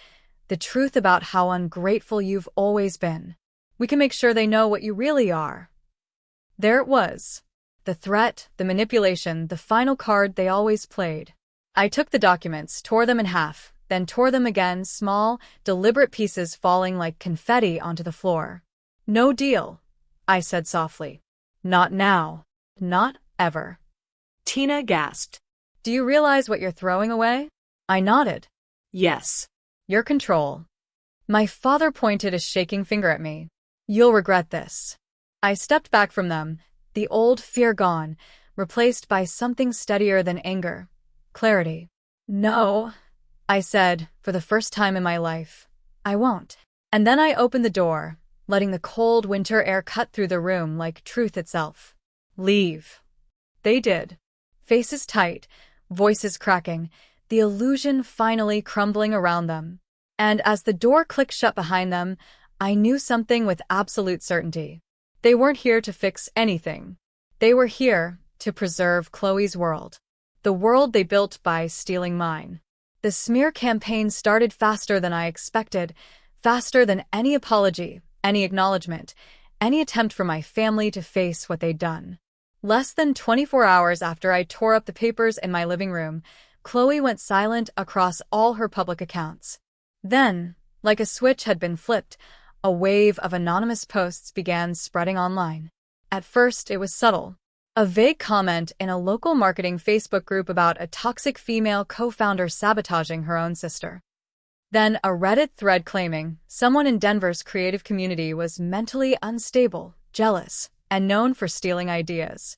the truth about how ungrateful you've always been. We can make sure they know what you really are. There it was. The threat, the manipulation, the final card they always played. I took the documents, tore them in half, then tore them again, small, deliberate pieces falling like confetti onto the floor. No deal, I said softly. Not now. Not ever. Tina gasped. Do you realize what you're throwing away? I nodded. Yes. Your control. My father pointed a shaking finger at me. You'll regret this. I stepped back from them, the old fear gone, replaced by something steadier than anger. Clarity. No, I said, for the first time in my life. I won't. And then I opened the door, letting the cold winter air cut through the room like truth itself. Leave. They did. Faces tight, voices cracking, the illusion finally crumbling around them. And as the door clicked shut behind them, I knew something with absolute certainty. They weren't here to fix anything. They were here to preserve Chloe's world. The world they built by stealing mine. The smear campaign started faster than I expected, faster than any apology, any acknowledgement, any attempt for my family to face what they'd done. Less than 24 hours after I tore up the papers in my living room, Chloe went silent across all her public accounts. Then, like a switch had been flipped, a wave of anonymous posts began spreading online. At first, it was subtle. A vague comment in a local marketing Facebook group about a toxic female co-founder sabotaging her own sister. Then a Reddit thread claiming someone in Denver's creative community was mentally unstable, jealous, and known for stealing ideas.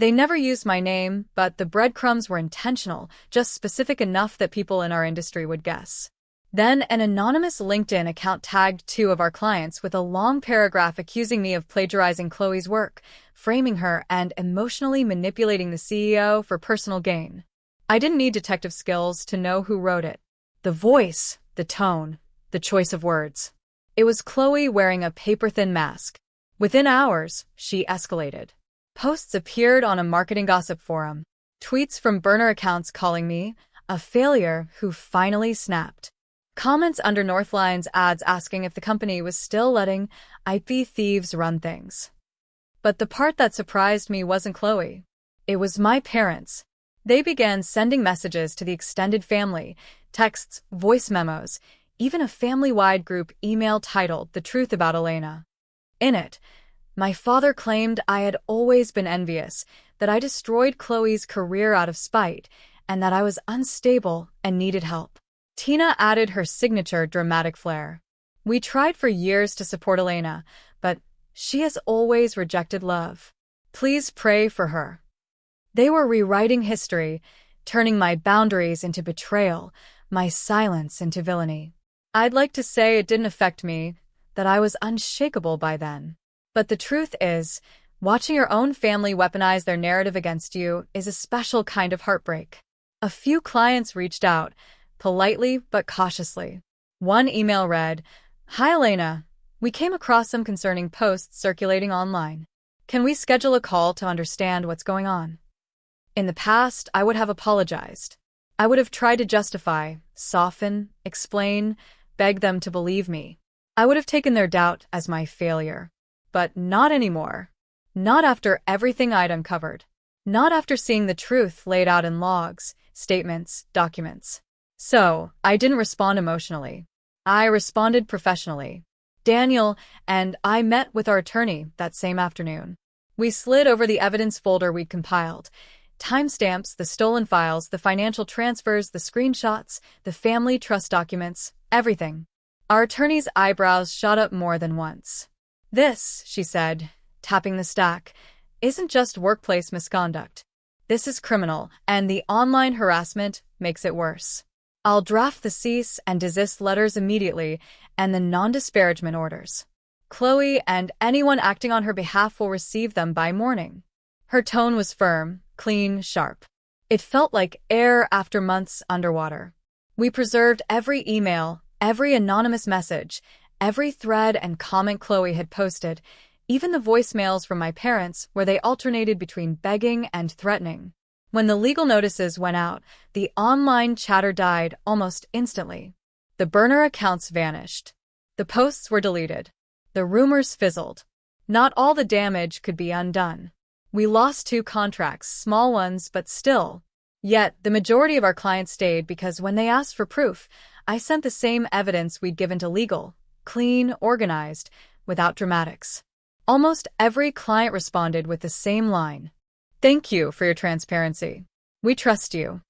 They never used my name, but the breadcrumbs were intentional, just specific enough that people in our industry would guess. Then an anonymous LinkedIn account tagged two of our clients with a long paragraph accusing me of plagiarizing Chloe's work, framing her, and emotionally manipulating the CEO for personal gain. I didn't need detective skills to know who wrote it. The voice, the tone, the choice of words. It was Chloe wearing a paper-thin mask. Within hours, she escalated. Posts appeared on a marketing gossip forum. Tweets from burner accounts calling me a failure who finally snapped. Comments under Northline's ads asking if the company was still letting IP thieves run things. But the part that surprised me wasn't Chloe. It was my parents. They began sending messages to the extended family, texts, voice memos, even a family-wide group email titled The Truth About Elena. In it, my father claimed I had always been envious, that I destroyed Chloe's career out of spite, and that I was unstable and needed help. Tina added her signature dramatic flair. We tried for years to support Elena, but she has always rejected love. Please pray for her. They were rewriting history, turning my boundaries into betrayal, my silence into villainy. I'd like to say it didn't affect me, that I was unshakable by then. But the truth is, watching your own family weaponize their narrative against you is a special kind of heartbreak. A few clients reached out, politely but cautiously. One email read, "Hi Elena, we came across some concerning posts circulating online. Can we schedule a call to understand what's going on?" In the past, I would have apologized. I would have tried to justify, soften, explain, beg them to believe me. I would have taken their doubt as my failure. But not anymore. Not after everything I'd uncovered. Not after seeing the truth laid out in logs, statements, documents. So, I didn't respond emotionally. I responded professionally. Daniel and I met with our attorney that same afternoon. We slid over the evidence folder we'd compiled. Timestamps, the stolen files, the financial transfers, the screenshots, the family trust documents, everything. Our attorney's eyebrows shot up more than once. "This," she said, tapping the stack, "isn't just workplace misconduct. This is criminal, and the online harassment makes it worse. I'll draft the cease and desist letters immediately and the non-disparagement orders. Chloe and anyone acting on her behalf will receive them by morning." Her tone was firm, clean, sharp. It felt like air after months underwater. We preserved every email, every anonymous message, every thread and comment Chloe had posted, even the voicemails from my parents where they alternated between begging and threatening. When the legal notices went out, the online chatter died almost instantly. The burner accounts vanished. The posts were deleted. The rumors fizzled. Not all the damage could be undone. We lost 2 contracts, small ones, but still. Yet, the majority of our clients stayed because when they asked for proof, I sent the same evidence we'd given to legal. Clean, organized, without dramatics. Almost every client responded with the same line. "Thank you for your transparency. We trust you."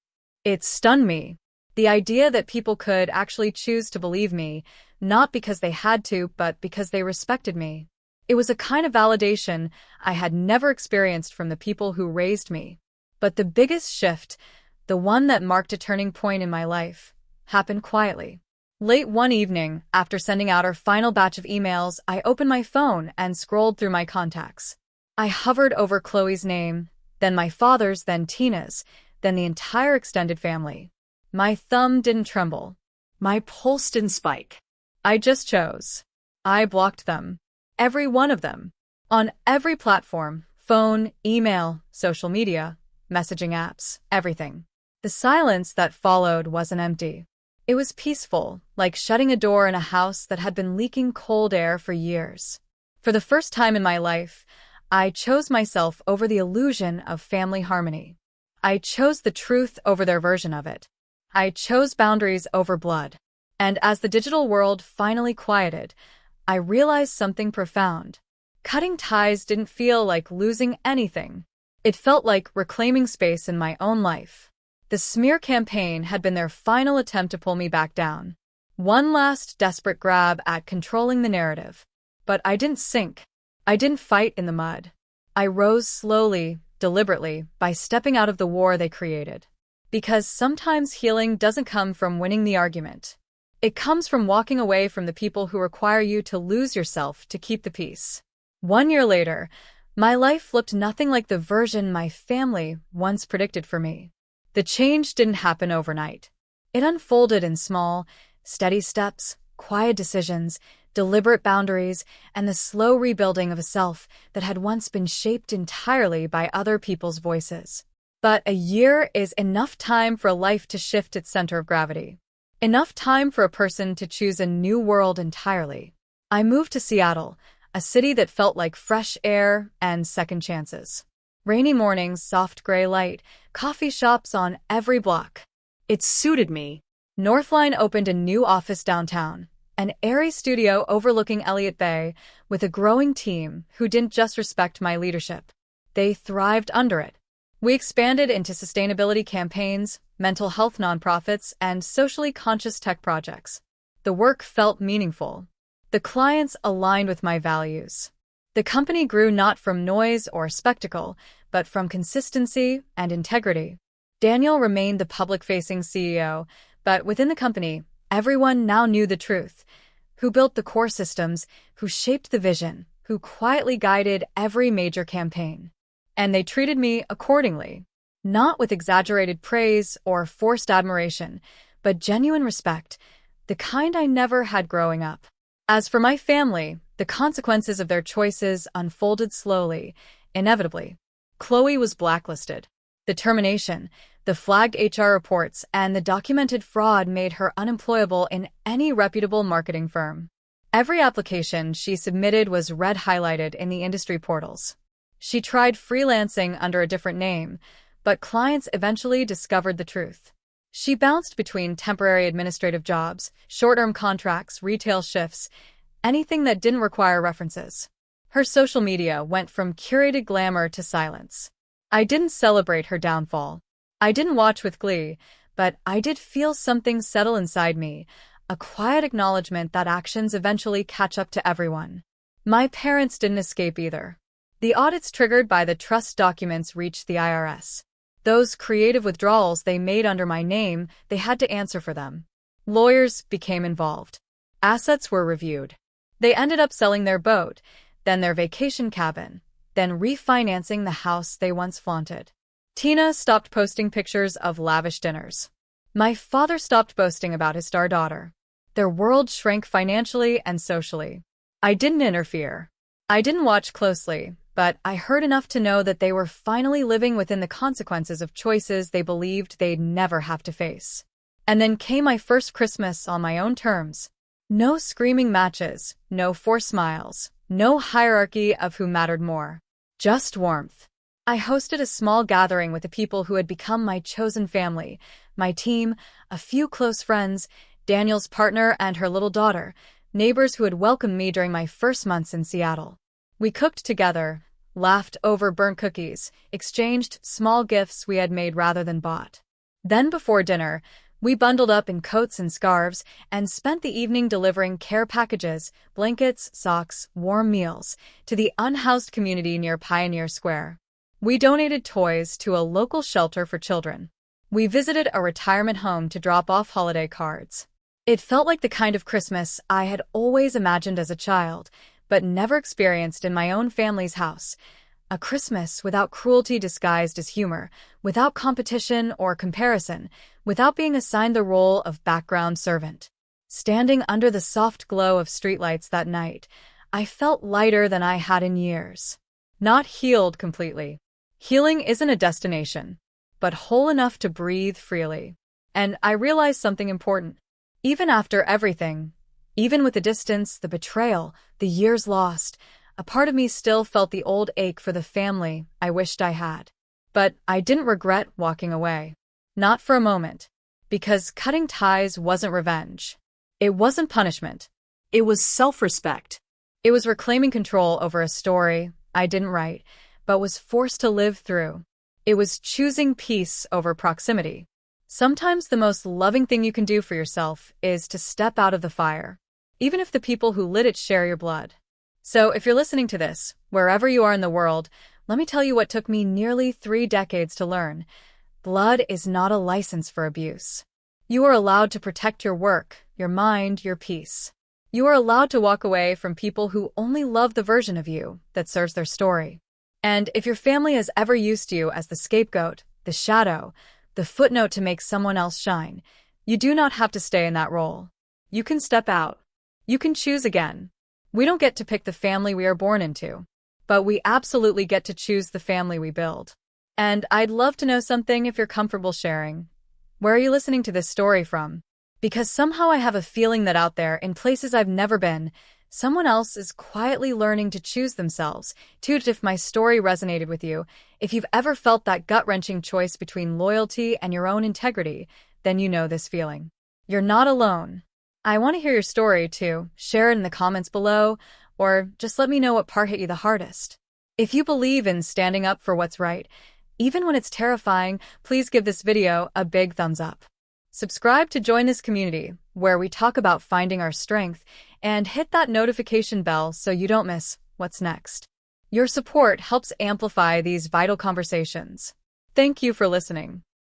It stunned me. The idea that people could actually choose to believe me, not because they had to, but because they respected me. It was a kind of validation I had never experienced from the people who raised me. But the biggest shift, the one that marked a turning point in my life, happened quietly. Late one evening, after sending out our final batch of emails, I opened my phone and scrolled through my contacts. I hovered over Chloe's name, then my father's, then Tina's, then the entire extended family. My thumb didn't tremble. My pulse didn't spike. I just chose. I blocked them. Every one of them. On every platform, phone, email, social media, messaging apps, everything. The silence that followed wasn't empty. It was peaceful, like shutting a door in a house that had been leaking cold air for years. For the first time in my life, I chose myself over the illusion of family harmony. I chose the truth over their version of it. I chose boundaries over blood. And as the digital world finally quieted, I realized something profound. Cutting ties didn't feel like losing anything. It felt like reclaiming space in my own life. The smear campaign had been their final attempt to pull me back down. One last desperate grab at controlling the narrative. But I didn't sink. I didn't fight in the mud. I rose slowly, deliberately, by stepping out of the war they created. Because sometimes healing doesn't come from winning the argument. It comes from walking away from the people who require you to lose yourself to keep the peace. 1 year later, my life looked nothing like the version my family once predicted for me. The change didn't happen overnight. It unfolded in small, steady steps, quiet decisions, deliberate boundaries, and the slow rebuilding of a self that had once been shaped entirely by other people's voices. But a year is enough time for a life to shift its center of gravity. Enough time for a person to choose a new world entirely. I moved to Seattle, a city that felt like fresh air and second chances. Rainy mornings, soft gray light, coffee shops on every block. It suited me. Northline opened a new office downtown, an airy studio overlooking Elliott Bay, with a growing team who didn't just respect my leadership. They thrived under it. We expanded into sustainability campaigns, mental health nonprofits, and socially conscious tech projects. The work felt meaningful. The clients aligned with my values. The company grew not from noise or spectacle, but from consistency and integrity. Daniel remained the public-facing CEO, but within the company, everyone now knew the truth. Who built the core systems, who shaped the vision, who quietly guided every major campaign. And they treated me accordingly. Not with exaggerated praise or forced admiration, but genuine respect, the kind I never had growing up. As for my family, the consequences of their choices unfolded slowly, inevitably. Chloe was blacklisted. The termination, the flagged HR reports, and the documented fraud made her unemployable in any reputable marketing firm. Every application she submitted was red highlighted in the industry portals. She tried freelancing under a different name, but clients eventually discovered the truth. She bounced between temporary administrative jobs, short-term contracts, retail shifts, anything that didn't require references. Her social media went from curated glamour to silence. I didn't celebrate her downfall. I didn't watch with glee, but I did feel something settle inside me, a quiet acknowledgement that actions eventually catch up to everyone. My parents didn't escape either. The audits triggered by the trust documents reached the IRS. Those creative withdrawals they made under my name, they had to answer for them. Lawyers became involved. Assets were reviewed. They ended up selling their boat, then their vacation cabin, then refinancing the house they once flaunted. Tina stopped posting pictures of lavish dinners. My father stopped boasting about his star daughter. Their world shrank financially and socially. I didn't interfere. I didn't watch closely, but I heard enough to know that they were finally living within the consequences of choices they believed they'd never have to face. And then came my first Christmas on my own terms. No screaming matches, no forced smiles, no hierarchy of who mattered more. Just warmth. I hosted a small gathering with the people who had become my chosen family, my team, a few close friends, Daniel's partner and her little daughter, neighbors who had welcomed me during my first months in Seattle. We cooked together, laughed over burnt cookies, exchanged small gifts we had made rather than bought. Then before dinner, we bundled up in coats and scarves and spent the evening delivering care packages, blankets, socks, warm meals to the unhoused community near Pioneer Square. We donated toys to a local shelter for children. We visited a retirement home to drop off holiday cards. It felt like the kind of Christmas I had always imagined as a child, but never experienced in my own family's house. A Christmas without cruelty disguised as humor, without competition or comparison, without being assigned the role of background servant. Standing under the soft glow of streetlights that night, I felt lighter than I had in years. Not healed completely. Healing isn't a destination, but whole enough to breathe freely. And I realized something important. Even after everything, even with the distance, the betrayal, the years lost, a part of me still felt the old ache for the family I wished I had. But I didn't regret walking away. Not for a moment. Because cutting ties wasn't revenge. It wasn't punishment. It was self-respect. It was reclaiming control over a story I didn't write, but was forced to live through. It was choosing peace over proximity. Sometimes the most loving thing you can do for yourself is to step out of the fire, even if the people who lit it share your blood. So if you're listening to this, wherever you are in the world, let me tell you what took me nearly 3 decades to learn. Blood is not a license for abuse. You are allowed to protect your work, your mind, your peace. You are allowed to walk away from people who only love the version of you that serves their story. And if your family has ever used you as the scapegoat, the shadow, the footnote to make someone else shine, you do not have to stay in that role. You can step out. You can choose again. We don't get to pick the family we are born into, but we absolutely get to choose the family we build. And I'd love to know something if you're comfortable sharing. Where are you listening to this story from? Because somehow I have a feeling that out there, in places I've never been, someone else is quietly learning to choose themselves. Toot, if my story resonated with you, if you've ever felt that gut-wrenching choice between loyalty and your own integrity, then you know this feeling. You're not alone. I want to hear your story too. Share it in the comments below, or just let me know what part hit you the hardest. If you believe in standing up for what's right, even when it's terrifying, please give this video a big thumbs up. Subscribe to join this community, where we talk about finding our strength, and hit that notification bell so you don't miss what's next. Your support helps amplify these vital conversations. Thank you for listening.